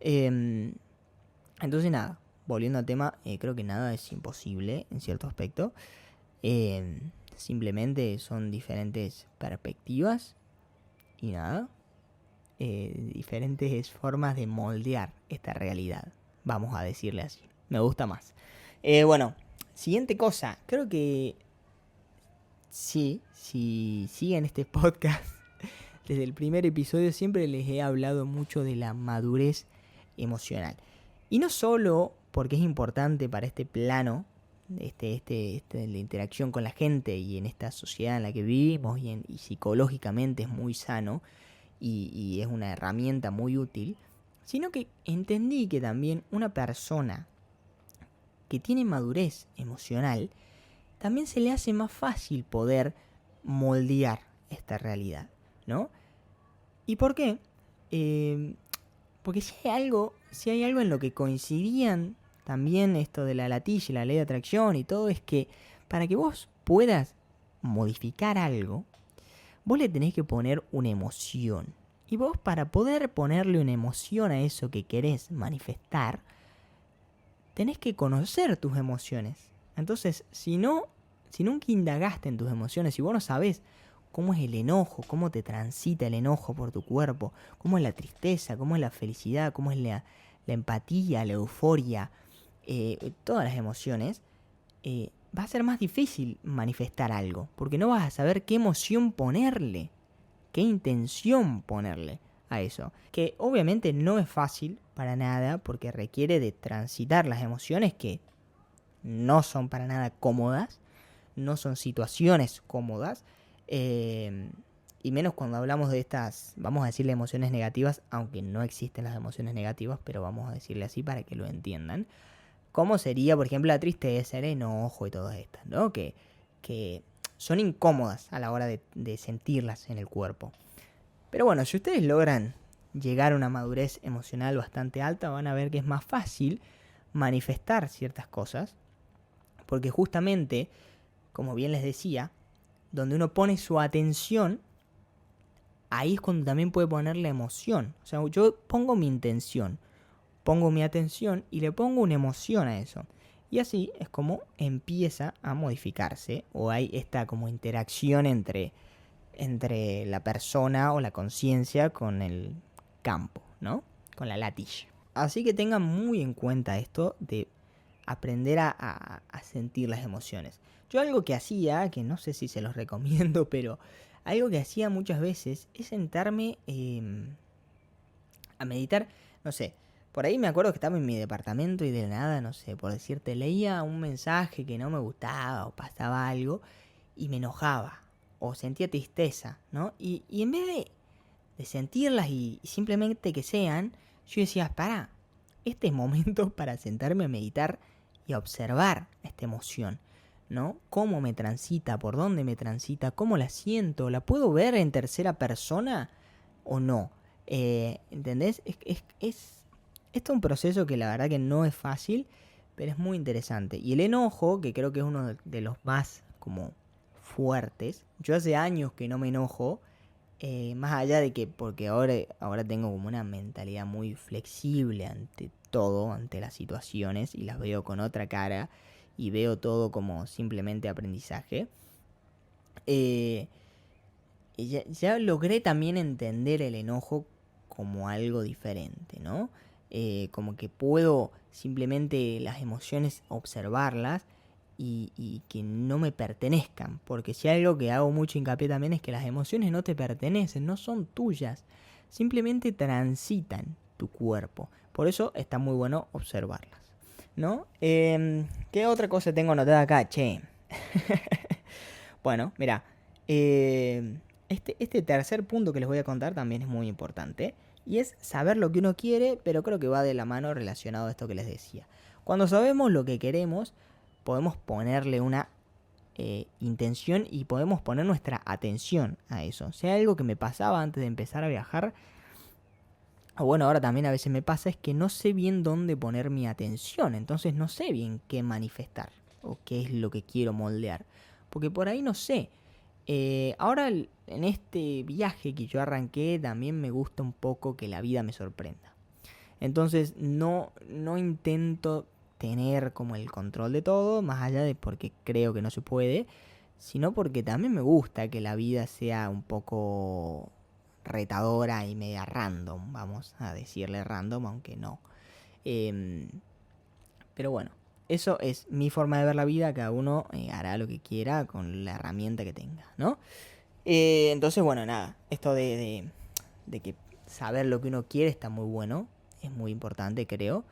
Entonces nada, volviendo al tema, creo que nada es imposible en cierto aspecto. Simplemente son diferentes perspectivas y nada, diferentes formas de moldear esta realidad, vamos a decirle así. Me gusta más. Bueno, siguiente cosa. Creo que sí, si siguen este podcast desde el primer episodio siempre les he hablado mucho de la madurez emocional. Y no solo porque es importante para este plano, la interacción con la gente y en esta sociedad en la que vivimos y psicológicamente es muy sano y es una herramienta muy útil, sino que entendí que también una persona que tiene madurez emocional también se le hace más fácil poder moldear esta realidad, ¿no? ¿Y por qué? Porque si hay algo en lo que coincidían también esto de la latilla y la ley de atracción y todo, es que para que vos puedas modificar algo, vos le tenés que poner una emoción. Y vos, para poder ponerle una emoción a eso que querés manifestar, tenés que conocer tus emociones. Entonces, si nunca indagaste en tus emociones, si vos no sabés cómo es el enojo, cómo te transita el enojo por tu cuerpo, cómo es la tristeza, cómo es la felicidad, cómo es la empatía, la euforia, todas las emociones, va a ser más difícil manifestar algo, porque no vas a saber qué emoción ponerle, qué intención ponerle a eso. Que obviamente no es fácil para nada, porque requiere de transitar las emociones que no son para nada cómodas, no son situaciones cómodas, y menos cuando hablamos de estas, vamos a decirle emociones negativas, aunque no existen las emociones negativas, pero vamos a decirle así para que lo entiendan. Como sería, por ejemplo, la tristeza, el enojo y todas estas, ¿no? Que son incómodas a la hora de sentirlas en el cuerpo. Pero bueno, si ustedes logran llegar a una madurez emocional bastante alta, van a ver que es más fácil manifestar ciertas cosas, porque justamente, como bien les decía, donde uno pone su atención, ahí es cuando también puede poner la emoción. O sea, yo pongo mi intención, pongo mi atención y le pongo una emoción a eso. Y así es como empieza a modificarse, o hay esta como interacción entre la persona o la conciencia con el campo, ¿no? Con la latilla. Así que tengan muy en cuenta esto de aprender a sentir las emociones. Yo algo que hacía, que no sé si se los recomiendo, pero algo que hacía muchas veces es sentarme a meditar, no sé. Por ahí me acuerdo que estaba en mi departamento y de nada, no sé, por decirte, leía un mensaje que no me gustaba o pasaba algo y me enojaba o sentía tristeza, ¿no? Y en vez de sentirlas y simplemente que sean, yo decía, pará, este es momento para sentarme a meditar y a observar esta emoción, ¿no? Cómo me transita, por dónde me transita, cómo la siento, ¿la puedo ver en tercera persona o no? ¿Entendés? Esto es un proceso que la verdad que no es fácil, pero es muy interesante. Y el enojo, que creo que es uno de los más como fuertes. Yo hace años que no me enojo, más allá de que, porque ahora tengo como una mentalidad muy flexible ante todo, ante las situaciones, y las veo con otra cara, y veo todo como simplemente aprendizaje. Y ya logré también entender el enojo como algo diferente, ¿no? Como que puedo simplemente las emociones observarlas y que no me pertenezcan. Porque si algo que hago mucho hincapié también es que las emociones no te pertenecen, no son tuyas. Simplemente transitan tu cuerpo. Por eso está muy bueno observarlas, ¿no? ¿Qué otra cosa tengo anotada acá? Che. Bueno, mira. Este tercer punto que les voy a contar también es muy importante. Y es saber lo que uno quiere, pero creo que va de la mano relacionado a esto que les decía. Cuando sabemos lo que queremos, podemos ponerle una intención y podemos poner nuestra atención a eso. O sea, algo que me pasaba antes de empezar a viajar, o bueno, ahora también a veces me pasa, es que no sé bien dónde poner mi atención. Entonces no sé bien qué manifestar o qué es lo que quiero moldear. Porque por ahí no sé. Ahora en este viaje que yo arranqué también me gusta un poco que la vida me sorprenda. Entonces no intento tener como el control de todo, más allá de porque creo que no se puede, sino porque también me gusta que la vida sea un poco retadora y media random, vamos a decirle random, aunque no. Pero bueno, eso es mi forma de ver la vida, cada uno hará lo que quiera con la herramienta que tenga, ¿no? Entonces, bueno, nada, esto de que saber lo que uno quiere está muy bueno, es muy importante, creo,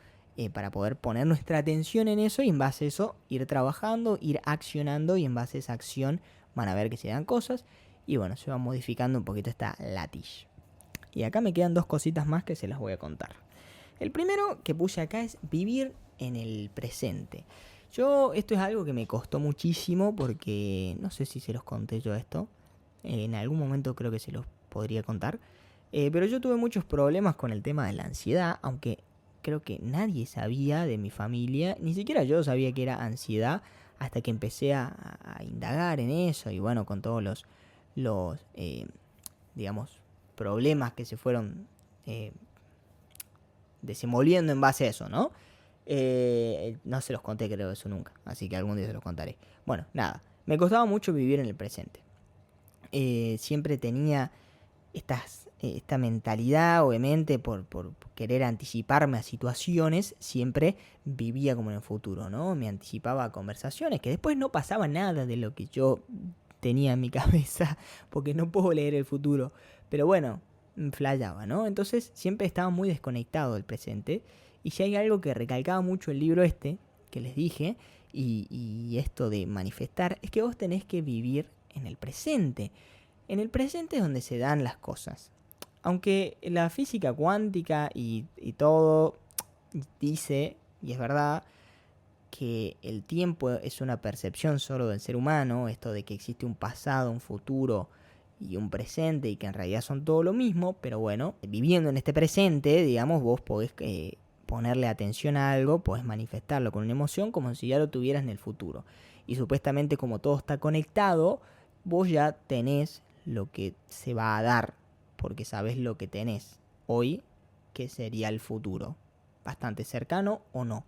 para poder poner nuestra atención en eso y en base a eso ir trabajando, ir accionando, y en base a esa acción van a ver que se dan cosas y bueno, se va modificando un poquito esta latilla. Y acá me quedan dos cositas más que se las voy a contar. El primero que puse acá es vivir en el presente. Esto es algo que me costó muchísimo porque no sé si se los conté yo esto. En algún momento creo que se los podría contar. Pero yo tuve muchos problemas con el tema de la ansiedad, aunque creo que nadie sabía de mi familia, ni siquiera yo sabía que era ansiedad hasta que empecé a indagar en eso y bueno, con todos los digamos, problemas que se fueron desenvolviendo en base a eso, ¿no? No se los conté, creo, eso nunca, así que algún día se los contaré. Bueno, nada, me costaba mucho vivir en el presente. Siempre tenía esta mentalidad, obviamente, por querer anticiparme a situaciones, siempre vivía como en el futuro, ¿no? Me anticipaba a conversaciones que después no pasaba nada de lo que yo tenía en mi cabeza, porque no puedo leer el futuro. Pero bueno, flayaba, ¿no? Entonces siempre estaba muy desconectado del presente. Y si hay algo que recalcaba mucho el libro que les dije, y esto de manifestar, es que vos tenés que vivir en el presente. En el presente es donde se dan las cosas. Aunque la física cuántica y todo dice, y es verdad, que el tiempo es una percepción solo del ser humano, esto de que existe un pasado, un futuro y un presente y que en realidad son todo lo mismo, pero bueno, viviendo en este presente, digamos, vos podés ponerle atención a algo, podés manifestarlo con una emoción como si ya lo tuvieras en el futuro. Y supuestamente como todo está conectado, vos ya tenés lo que se va a dar, porque sabés lo que tenés hoy, que sería el futuro. Bastante cercano o no.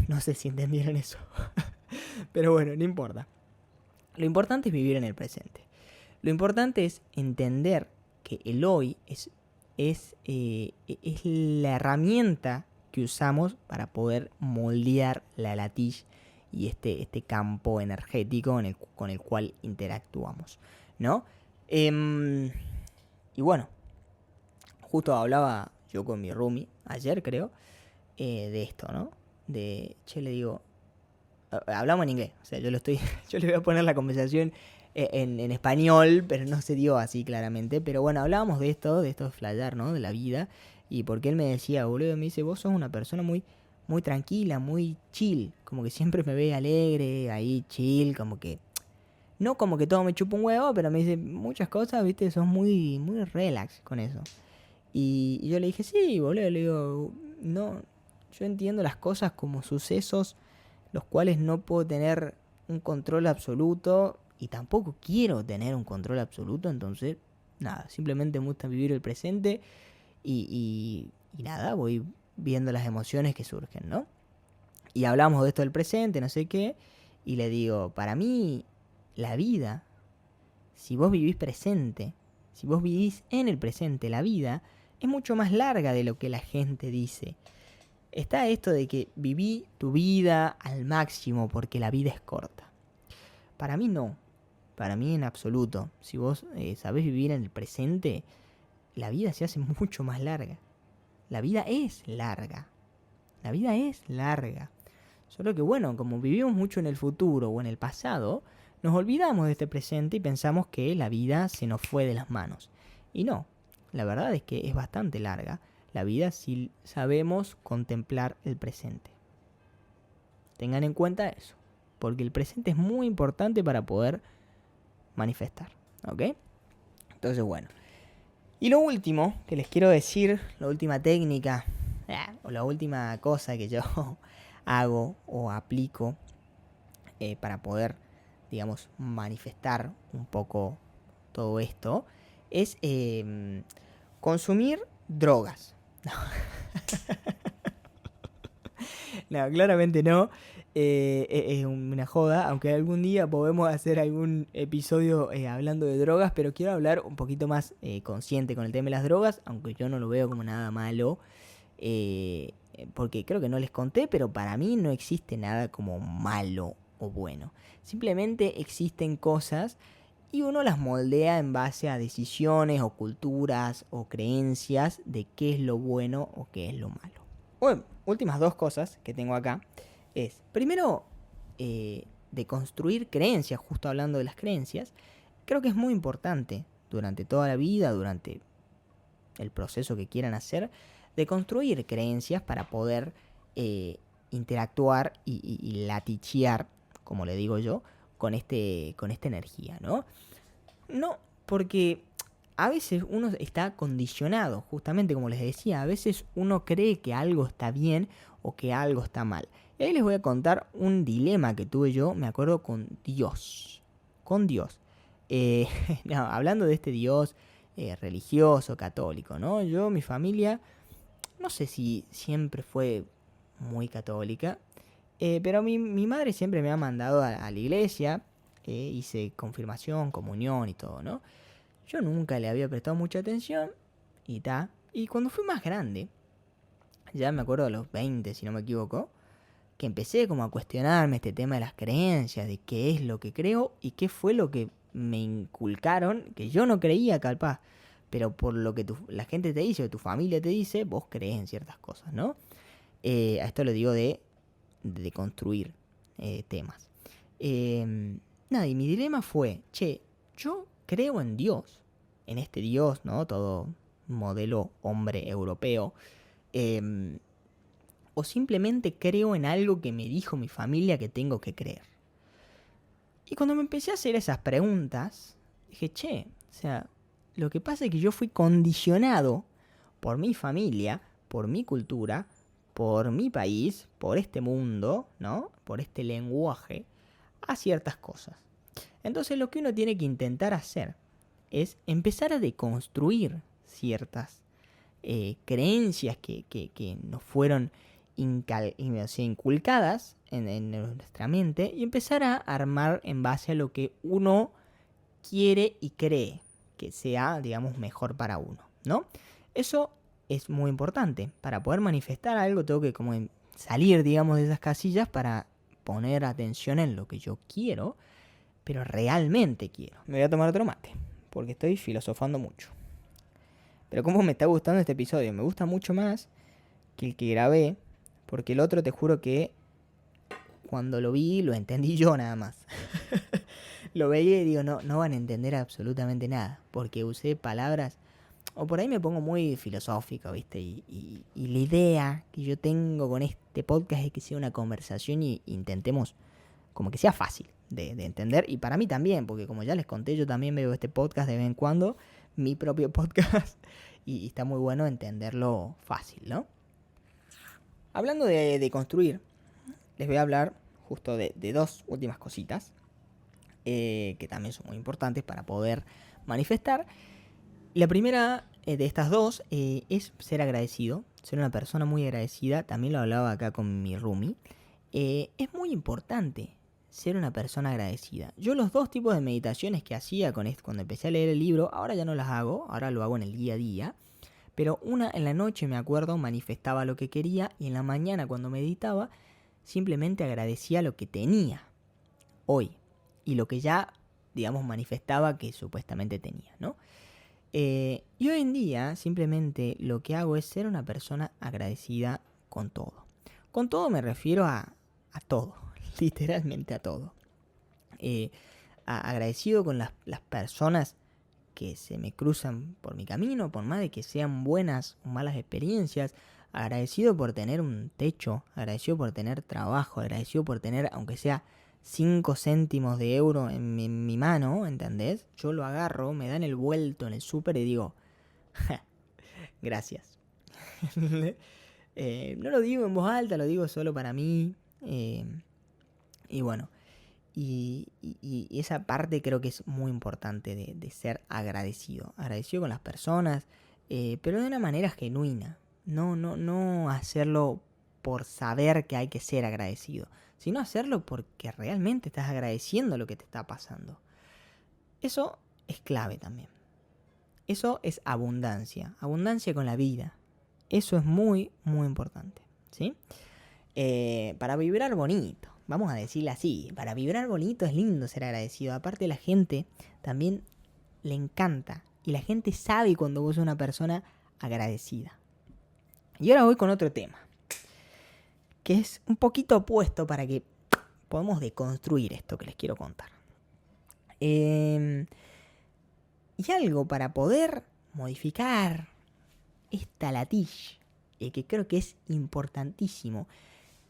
No sé si entendieron eso. Pero bueno, no importa. Lo importante es vivir en el presente. Lo importante es entender que el hoy es la herramienta que usamos para poder moldear la latilla y este campo energético con el cual interactuamos, ¿no? Y bueno, justo hablaba yo con mi roomie ayer, creo, de esto, ¿no? Le digo, hablamos en inglés, o sea, yo le voy a poner la conversación en español, pero no se dio así claramente. Pero bueno, hablábamos de esto de flayar, ¿no? De la vida. Y porque él me decía, boludo, me dice, vos sos una persona muy, muy tranquila, muy chill. Como que siempre me ve alegre, ahí chill, como que... No como que todo me chupa un huevo, pero me dice muchas cosas, viste, sos muy, muy relax con eso. Y yo le dije, sí, boludo, le digo, no, yo entiendo las cosas como sucesos los cuales no puedo tener un control absoluto y tampoco quiero tener un control absoluto, entonces, nada, simplemente me gusta vivir el presente y nada, voy viendo las emociones que surgen, ¿no? Y hablamos de esto del presente, no sé qué, y le digo, para mí, la vida, si vos vivís presente, si vos vivís en el presente, la vida es mucho más larga de lo que la gente dice. Está esto de que viví tu vida al máximo porque la vida es corta. Para mí no. Para mí en absoluto. Si vos sabés vivir en el presente, la vida se hace mucho más larga. La vida es larga. La vida es larga. Solo que bueno, como vivimos mucho en el futuro o en el pasado, nos olvidamos de este presente y pensamos que la vida se nos fue de las manos. Y no. La verdad es que es bastante larga la vida si sabemos contemplar el presente. Tengan en cuenta eso, porque el presente es muy importante para poder manifestar, ¿ok? Entonces, bueno. Y lo último que les quiero decir, la última técnica, o la última cosa que yo hago o aplico para poder, digamos, manifestar un poco todo esto, es consumir drogas. No, claramente no. Es una joda, aunque algún día podemos hacer algún episodio hablando de drogas, pero quiero hablar un poquito más consciente con el tema de las drogas, aunque yo no lo veo como nada malo, porque creo que no les conté, pero para mí no existe nada como malo o bueno. Simplemente existen cosas y uno las moldea en base a decisiones o culturas o creencias de qué es lo bueno o qué es lo malo. Bueno, últimas dos cosas que tengo acá es, primero, de construir creencias, justo hablando de las creencias, creo que es muy importante durante toda la vida, durante el proceso que quieran hacer, de construir creencias para poder interactuar y latichear, como le digo yo, con esta energía, ¿no? No, porque a veces uno está condicionado, justamente como les decía, a veces uno cree que algo está bien o que algo está mal. Y ahí les voy a contar un dilema que tuve yo, me acuerdo, con Dios. Con Dios. No, hablando de este Dios religioso, católico, ¿no? Mi familia, no sé si siempre fue muy católica, pero mi madre siempre me ha mandado a la iglesia, hice confirmación, comunión y todo, ¿no? Yo nunca le había prestado mucha atención y ta. Y cuando fui más grande, ya me acuerdo a los 20, si no me equivoco, que empecé como a cuestionarme este tema de las creencias, de qué es lo que creo y qué fue lo que me inculcaron, que yo no creía capaz, pero por lo que la gente te dice o tu familia te dice, vos crees en ciertas cosas, ¿no? A esto lo digo de construir temas. Nada, y mi dilema fue, yo creo en Dios, en este Dios, ¿no? Todo modelo hombre europeo, o simplemente creo en algo que me dijo mi familia que tengo que creer. Y cuando me empecé a hacer esas preguntas, dije, o sea, lo que pasa es que yo fui condicionado por mi familia, por mi cultura, por mi país, por este mundo, ¿no? Por este lenguaje, a ciertas cosas. Entonces lo que uno tiene que intentar hacer es empezar a deconstruir ciertas creencias que nos fueron inculcadas en nuestra mente y empezar a armar en base a lo que uno quiere y cree que sea, digamos, mejor para uno, ¿no? Eso es muy importante. Para poder manifestar algo tengo que como salir, digamos, de esas casillas para poner atención en lo que yo quiero, pero realmente quiero. Me voy a tomar otro mate, porque estoy filosofando mucho. Pero cómo me está gustando este episodio. Me gusta mucho más que el que grabé, porque el otro te juro que cuando lo vi, lo entendí yo nada más. Lo veía y digo, no van a entender absolutamente nada, porque usé palabras, o por ahí me pongo muy filosófico, ¿viste? Y la idea que yo tengo con este podcast es que sea una conversación y intentemos como que sea fácil de entender. Y para mí también, porque como ya les conté, yo también veo este podcast de vez en cuando, mi propio podcast, y está muy bueno entenderlo fácil, ¿no? Hablando de construir, les voy a hablar justo de dos últimas cositas que también son muy importantes para poder manifestar. La primera de estas dos es ser agradecido, ser una persona muy agradecida. También lo hablaba acá con mi roomie. Es muy importante ser una persona agradecida. Yo los dos tipos de meditaciones que hacía cuando empecé a leer el libro, ahora ya no las hago, ahora lo hago en el día a día. Pero una en la noche, me acuerdo, manifestaba lo que quería y en la mañana cuando meditaba simplemente agradecía lo que tenía hoy y lo que ya, digamos, manifestaba que supuestamente tenía, ¿no? Y hoy en día simplemente lo que hago es ser una persona agradecida con todo. Con todo me refiero a todo, literalmente a todo. Agradecido con las personas que se me cruzan por mi camino, por más de que sean buenas o malas experiencias. Agradecido por tener un techo, agradecido por tener trabajo, agradecido por tener, aunque sea 5 céntimos de euro en mi mano, ¿entendés? Yo lo agarro, me dan el vuelto en el súper y digo, gracias. No lo digo en voz alta, lo digo solo para mí. Y bueno, y esa parte creo que es muy importante de ser agradecido. Agradecido con las personas, pero de una manera genuina. No hacerlo por saber que hay que ser agradecido, sino hacerlo porque realmente estás agradeciendo lo que te está pasando. Eso es clave también. Eso es abundancia. Abundancia con la vida. Eso es muy, muy importante, ¿sí? Para vibrar bonito, vamos a decirlo así. Para vibrar bonito es lindo ser agradecido. Aparte, la gente también le encanta. Y la gente sabe cuando vos sos una persona agradecida. Y ahora voy con otro tema, que es un poquito opuesto para que podamos deconstruir esto que les quiero contar. Y algo para poder modificar esta latilla, que creo que es importantísimo,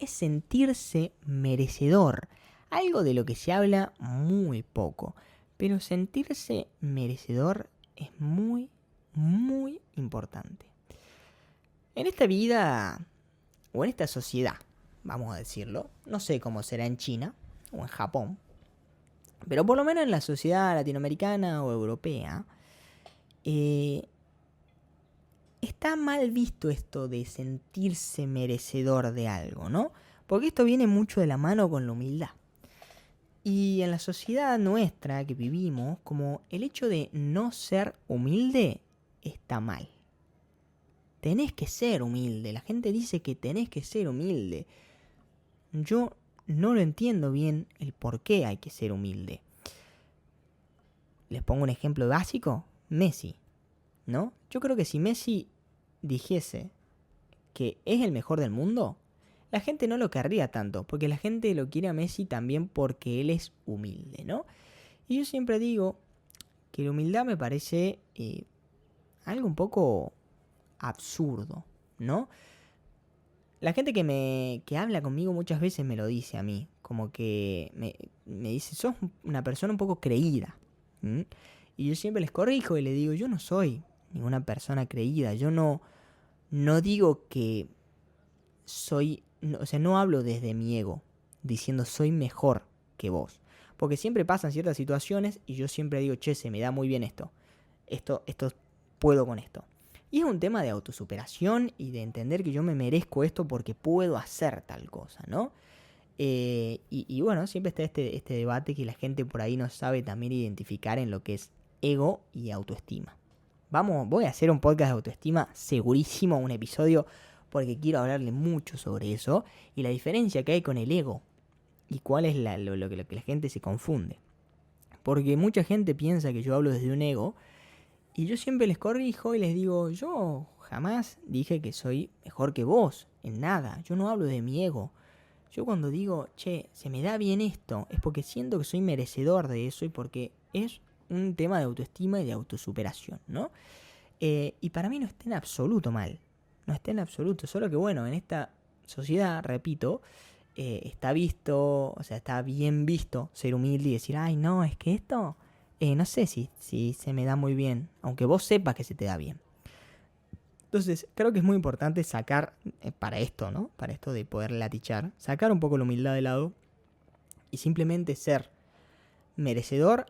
es sentirse merecedor. Algo de lo que se habla muy poco, pero sentirse merecedor es muy, muy importante. En esta vida, o en esta sociedad, vamos a decirlo. No sé cómo será en China o en Japón. Pero por lo menos en la sociedad latinoamericana o europea, está mal visto esto de sentirse merecedor de algo, ¿no? Porque esto viene mucho de la mano con la humildad. Y en la sociedad nuestra que vivimos, como el hecho de no ser humilde está mal. Tenés que ser humilde. La gente dice que tenés que ser humilde. Yo no lo entiendo bien el por qué hay que ser humilde. Les pongo un ejemplo básico. Messi, ¿no? Yo creo que si Messi dijese que es el mejor del mundo, la gente no lo querría tanto, porque la gente lo quiere a Messi también porque él es humilde, ¿no? Y yo siempre digo que la humildad me parece algo un poco absurdo, ¿no? La gente que habla conmigo muchas veces me lo dice a mí, como que me dice, sos una persona un poco creída. Y yo siempre les corrijo y les digo, yo no soy ninguna persona creída, yo no digo que soy, o sea, no hablo desde mi ego, diciendo soy mejor que vos. Porque siempre pasan ciertas situaciones y yo siempre digo, che, se me da muy bien esto puedo con esto. Y es un tema de autosuperación y de entender que yo me merezco esto porque puedo hacer tal cosa, ¿no? Y bueno, siempre está este debate que la gente por ahí no sabe también identificar en lo que es ego y autoestima. Voy a hacer un podcast de autoestima, segurísimo, un episodio, porque quiero hablarle mucho sobre eso y la diferencia que hay con el ego y cuál es lo que la gente se confunde. Porque mucha gente piensa que yo hablo desde un ego y yo siempre les corrijo y les digo, yo jamás dije que soy mejor que vos, en nada, yo no hablo de mi ego. Yo cuando digo, che, se me da bien esto, es porque siento que soy merecedor de eso y porque es un tema de autoestima y de autosuperación, ¿no? Y para mí no está en absoluto mal, no está en absoluto, solo que bueno, en esta sociedad, repito, está visto, o sea, está bien visto ser humilde y decir, ay, no, es que esto, no sé si se me da muy bien, aunque vos sepas que se te da bien. Entonces, creo que es muy importante sacar, para esto, ¿no? Para esto de poder latichar, sacar un poco la humildad de lado y simplemente ser merecedor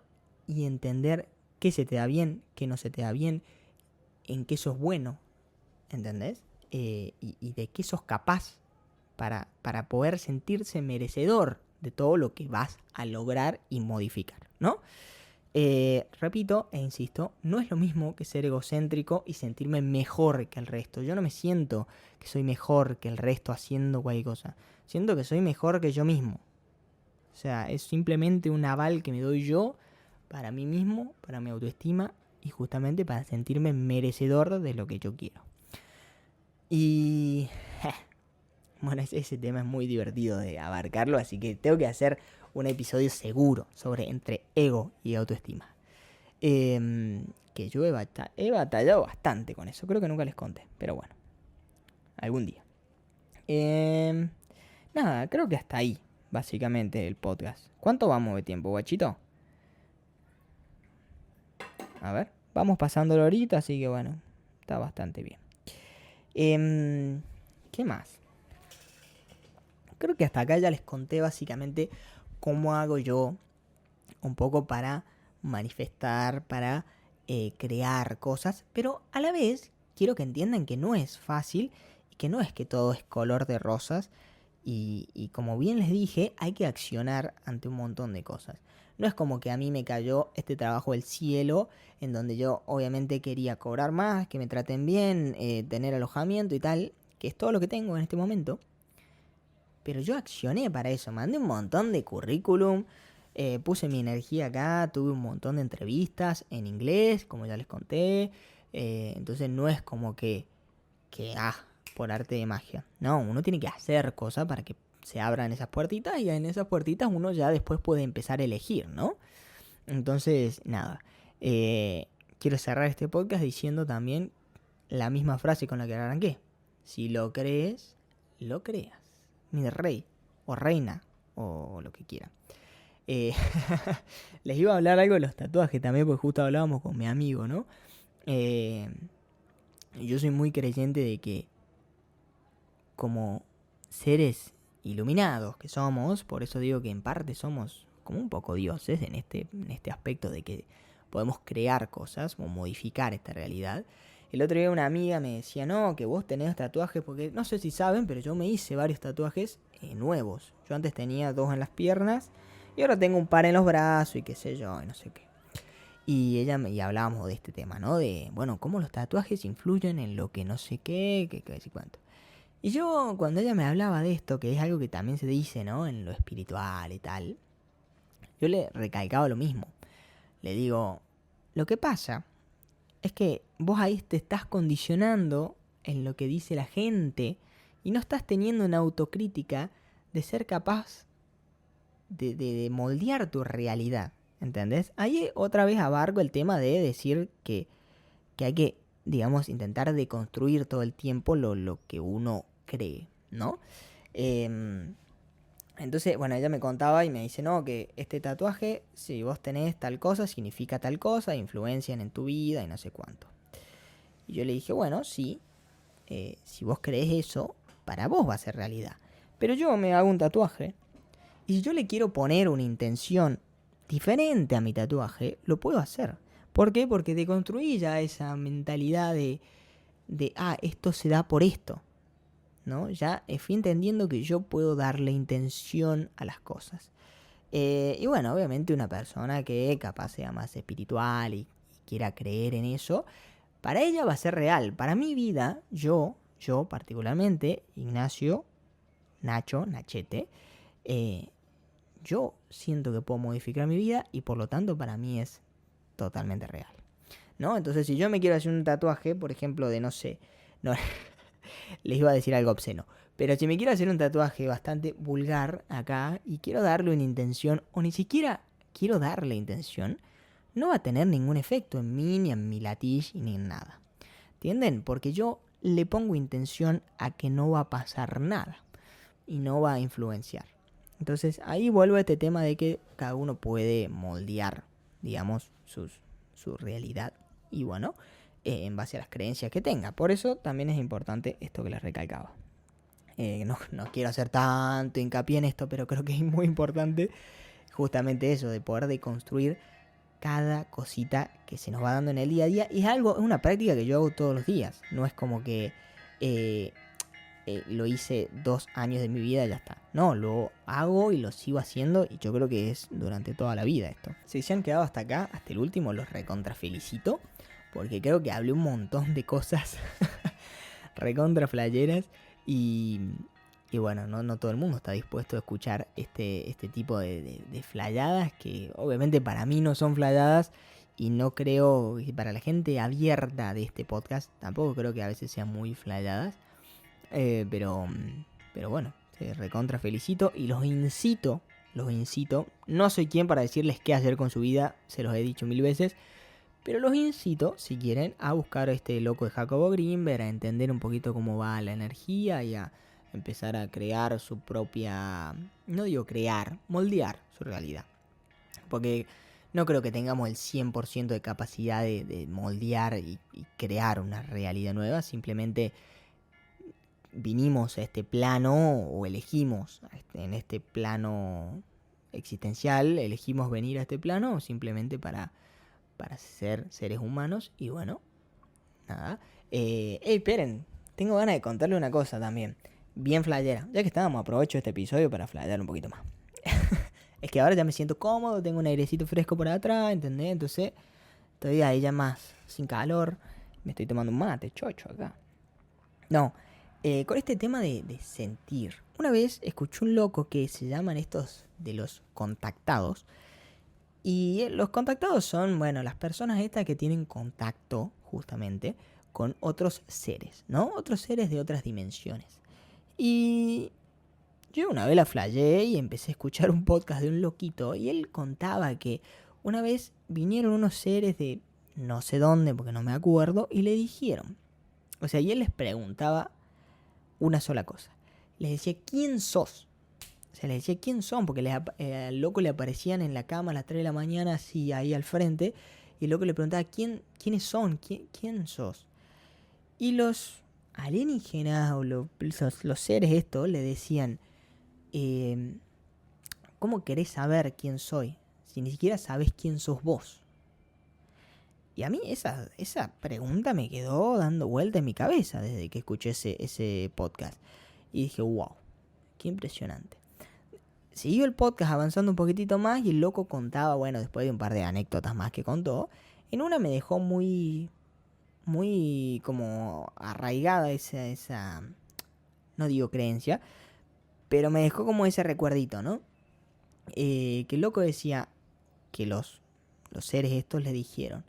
y entender qué se te da bien, qué no se te da bien, en qué sos bueno, ¿entendés? Y de qué sos capaz para poder sentirse merecedor de todo lo que vas a lograr y modificar, ¿no? Repito e insisto, no es lo mismo que ser egocéntrico y sentirme mejor que el resto. Yo no me siento que soy mejor que el resto haciendo cualquier cosa. Siento que soy mejor que yo mismo. O sea, es simplemente un aval que me doy yo para mí mismo, para mi autoestima y justamente para sentirme merecedor de lo que yo quiero. Y bueno, ese tema es muy divertido de abarcarlo, así que tengo que hacer un episodio seguro sobre entre ego y autoestima. Que yo he batallado bastante con eso, creo que nunca les conté, pero bueno, algún día. Nada, creo que hasta ahí, básicamente, el podcast. ¿Cuánto vamos de tiempo, guachito? A ver, vamos pasándolo ahorita, así que bueno, está bastante bien. ¿Qué más? Creo que hasta acá ya les conté básicamente cómo hago yo un poco para manifestar, para crear cosas, pero a la vez quiero que entiendan que no es fácil y que no es que todo es color de rosas y como bien les dije, hay que accionar ante un montón de cosas. No es como que a mí me cayó este trabajo del cielo, en donde yo obviamente quería cobrar más, que me traten bien, tener alojamiento y tal, que es todo lo que tengo en este momento. Pero yo accioné para eso, mandé un montón de currículum, puse mi energía acá, tuve un montón de entrevistas en inglés, como ya les conté. Entonces no es como que por arte de magia. No, uno tiene que hacer cosas para que se abran esas puertitas y en esas puertitas uno ya después puede empezar a elegir, ¿no? Entonces, nada. Quiero cerrar este podcast diciendo también la misma frase con la que arranqué. Si lo crees, lo creas. Mi rey, o reina, o lo que quiera. Les iba a hablar algo de los tatuajes también, porque justo hablábamos con mi amigo, ¿no? Yo soy muy creyente de que como seres iluminados que somos, por eso digo que en parte somos como un poco dioses en este aspecto de que podemos crear cosas o modificar esta realidad. El otro día una amiga me decía, no, que vos tenés tatuajes, porque no sé si saben, pero yo me hice varios tatuajes nuevos. Yo antes tenía 2 en las piernas y ahora tengo un par en los brazos y qué sé yo, y no sé qué. Y hablábamos de este tema, ¿no? De, bueno, cómo los tatuajes influyen en lo que no sé qué, qué sé cuánto. Y yo, cuando ella me hablaba de esto, que es algo que también se dice, ¿no? En lo espiritual y tal, yo le recalcaba lo mismo. Le digo, lo que pasa es que vos ahí te estás condicionando en lo que dice la gente y no estás teniendo una autocrítica de ser capaz de moldear tu realidad, ¿entendés? Ahí otra vez abarco el tema de decir que hay que, digamos, intentar deconstruir todo el tiempo lo que uno cree, ¿no? Entonces, bueno, ella me contaba y me dice, no, que este tatuaje, si vos tenés tal cosa, significa tal cosa, influencian en tu vida y no sé cuánto. Y yo le dije, bueno, sí, si vos creés eso, para vos va a ser realidad. Pero yo me hago un tatuaje y si yo le quiero poner una intención diferente a mi tatuaje, lo puedo hacer. ¿Por qué? Porque deconstruí ya esa mentalidad de esto se da por esto, ¿no? Ya fui entendiendo que yo puedo darle intención a las cosas. Y bueno, obviamente una persona que capaz sea más espiritual y quiera creer en eso, para ella va a ser real. Para mi vida, yo particularmente, Ignacio, Nachete, yo siento que puedo modificar mi vida y por lo tanto para mí es totalmente real, ¿no? Entonces si yo me quiero hacer un tatuaje, por ejemplo, de no sé, no, les iba a decir algo obsceno, pero si me quiero hacer un tatuaje bastante vulgar acá y quiero darle una intención, o ni siquiera quiero darle intención, no va a tener ningún efecto en mí, ni en mi latiz, ni en nada. ¿Entienden? Porque yo le pongo intención a que no va a pasar nada y no va a influenciar. Entonces ahí vuelvo a este tema de que cada uno puede moldear, digamos, su realidad y bueno, en base a las creencias que tenga. Por eso también es importante esto que les recalcaba. No quiero hacer tanto hincapié en esto, pero creo que es muy importante justamente eso, de poder deconstruir cada cosita que se nos va dando en el día a día. Y es una práctica que yo hago todos los días. No es como que lo hice 2 años de mi vida y ya está. No, lo hago y lo sigo haciendo y yo creo que es durante toda la vida esto. Si se han quedado hasta acá, hasta el último, los recontra felicito. Porque creo que hablé un montón de cosas recontra flayeras y bueno, no todo el mundo está dispuesto a escuchar este tipo de flayadas que obviamente para mí no son flayadas y no creo que para la gente abierta de este podcast tampoco creo que a veces sean muy flayadas. Pero bueno, recontra felicito y los incito. No soy quien para decirles qué hacer con su vida, se los he dicho 1000 veces. Pero los incito, si quieren, a buscar a este loco de Jacobo Greenberg, a entender un poquito cómo va la energía y a empezar a crear su propia... No digo crear, moldear su realidad. Porque no creo que tengamos el 100% de capacidad de moldear y crear una realidad nueva. Simplemente vinimos a este plano o elegimos en este plano existencial, elegimos venir a este plano simplemente para ser seres humanos y bueno, nada. Esperen, tengo ganas de contarle una cosa también, bien flayera, ya que estábamos, aprovecho este episodio para flayar un poquito más. Es que ahora ya me siento cómodo, tengo un airecito fresco por atrás, ¿entendés? Entonces estoy ahí ya más sin calor, me estoy tomando un mate, chocho acá. No, con este tema de sentir. Una vez escuché un loco que se llaman estos de los contactados. Y los contactados son, bueno, las personas estas que tienen contacto justamente con otros seres, ¿no? Otros seres de otras dimensiones. Y yo una vez la flayé y empecé a escuchar un podcast de un loquito y él contaba que una vez vinieron unos seres de no sé dónde, porque no me acuerdo, y le dijeron, o sea, y él les preguntaba una sola cosa. Les decía, ¿quién sos? O sea, les decía, ¿quién son? Porque al loco le aparecían en la cama a las 3 de la mañana, así ahí al frente, y el loco le preguntaba, ¿quiénes son? ¿Quién sos? Y los alienígenas o los seres estos le decían, ¿cómo querés saber quién soy si ni siquiera sabés quién sos vos? Y a mí esa pregunta me quedó dando vuelta en mi cabeza desde que escuché ese podcast. Y dije, wow, qué impresionante. Siguió el podcast avanzando un poquitito más y el loco contaba, bueno, después de un par de anécdotas más que contó, en una me dejó muy como arraigada esa, no digo creencia, pero me dejó como ese recuerdito, ¿no? Que el loco decía que los seres estos le dijeron,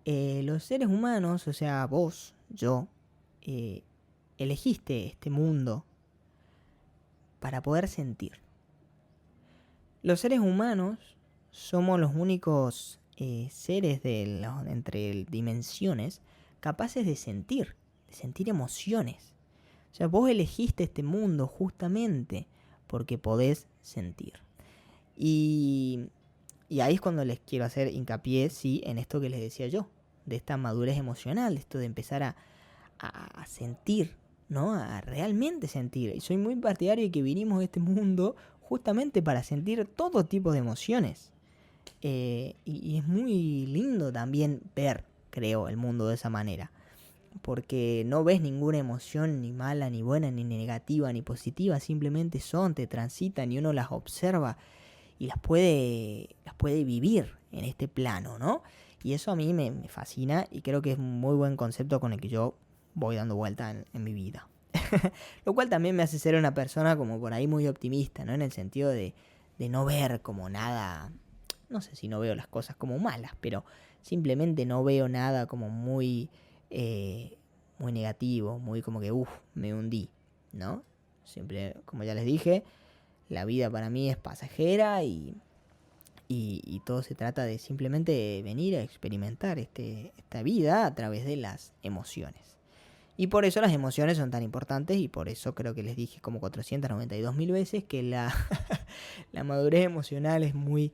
los seres humanos, o sea, vos, yo, elegiste este mundo para poder sentir. Los seres humanos somos los únicos seres entre dimensiones capaces de sentir emociones. O sea, vos elegiste este mundo justamente porque podés sentir. Y ahí es cuando les quiero hacer hincapié, sí, en esto que les decía yo, de esta madurez emocional, de esto de empezar a sentir, ¿no? A realmente sentir. Y soy muy partidario de que vinimos a este mundo justamente para sentir todo tipo de emociones. Y es muy lindo también ver, creo, el mundo de esa manera. Porque no ves ninguna emoción ni mala, ni buena, ni negativa, ni positiva. Simplemente te transitan y uno las observa y las puede vivir en este plano, ¿no? Y eso a mí me fascina y creo que es un muy buen concepto con el que yo voy dando vuelta en mi vida. Lo cual también me hace ser una persona como por ahí muy optimista, ¿no? En el sentido de no ver como nada, no sé si no veo las cosas como malas, pero simplemente no veo nada como muy negativo, muy como que me hundí, ¿no? Siempre, como ya les dije, la vida para mí es pasajera y todo se trata de simplemente venir a experimentar esta vida a través de las emociones. Y por eso las emociones son tan importantes y por eso creo que les dije como 492.000 veces que la madurez emocional es muy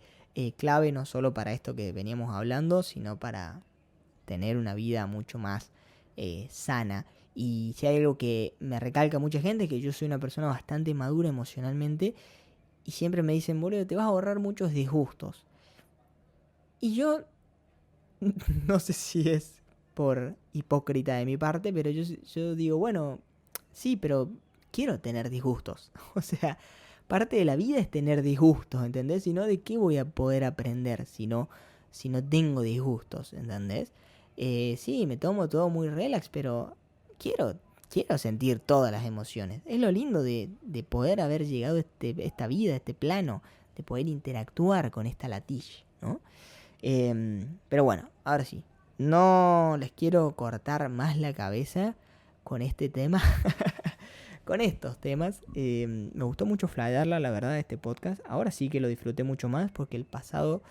clave, no solo para esto que veníamos hablando, sino para tener una vida mucho más sana. Y si hay algo que me recalca mucha gente es que yo soy una persona bastante madura emocionalmente y siempre me dicen, boludo, te vas a ahorrar muchos disgustos. Y yo no sé si es por hipócrita de mi parte, pero yo digo, bueno, sí, pero quiero tener disgustos. O sea, parte de la vida es tener disgustos, ¿entendés? Si no, ¿de qué voy a poder aprender si no tengo disgustos, ¿entendés? Sí, me tomo todo muy relax, pero quiero sentir todas las emociones. Es lo lindo de poder haber llegado a esta vida, a este plano, de poder interactuar con esta latilla, ¿no? Pero bueno, ahora sí, no les quiero cortar más la cabeza con este tema, con estos temas. Me gustó mucho flyarla, la verdad, este podcast. Ahora sí que lo disfruté mucho más porque el pasado,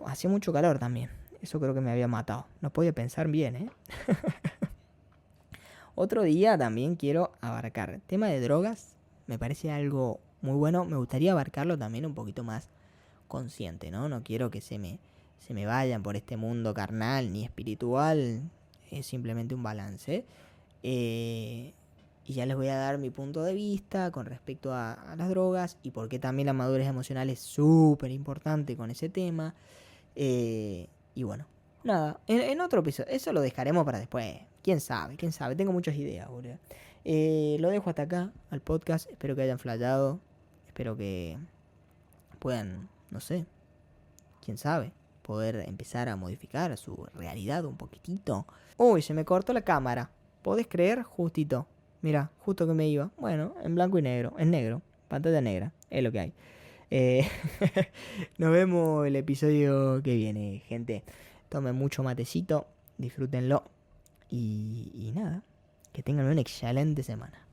hacía mucho calor también. Eso creo que me había matado. No podía pensar bien, ¿eh? Otro día también quiero abarcar el tema de drogas. Me parece algo muy bueno. Me gustaría abarcarlo también un poquito más consciente, ¿no? No quiero que se me vayan por este mundo carnal ni espiritual. Es simplemente un balance. Y ya les voy a dar mi punto de vista con respecto a las drogas y por qué también la madurez emocional es súper importante con ese tema. Y bueno, nada, en otro episodio, eso lo dejaremos para después. ¿Quién sabe? Tengo muchas ideas, boludo. Lo dejo hasta acá, al podcast. Espero que hayan flayado. Espero que puedan, no sé, quién sabe, poder empezar a modificar su realidad un poquitito. Uy, se me cortó la cámara. ¿Podés creer? Justito. Mira, justo que me iba. Bueno, en blanco y negro. En negro. Pantalla negra. Es lo que hay. Nos vemos el episodio que viene, gente. Tomen mucho matecito. Disfrútenlo. Y nada. Que tengan una excelente semana.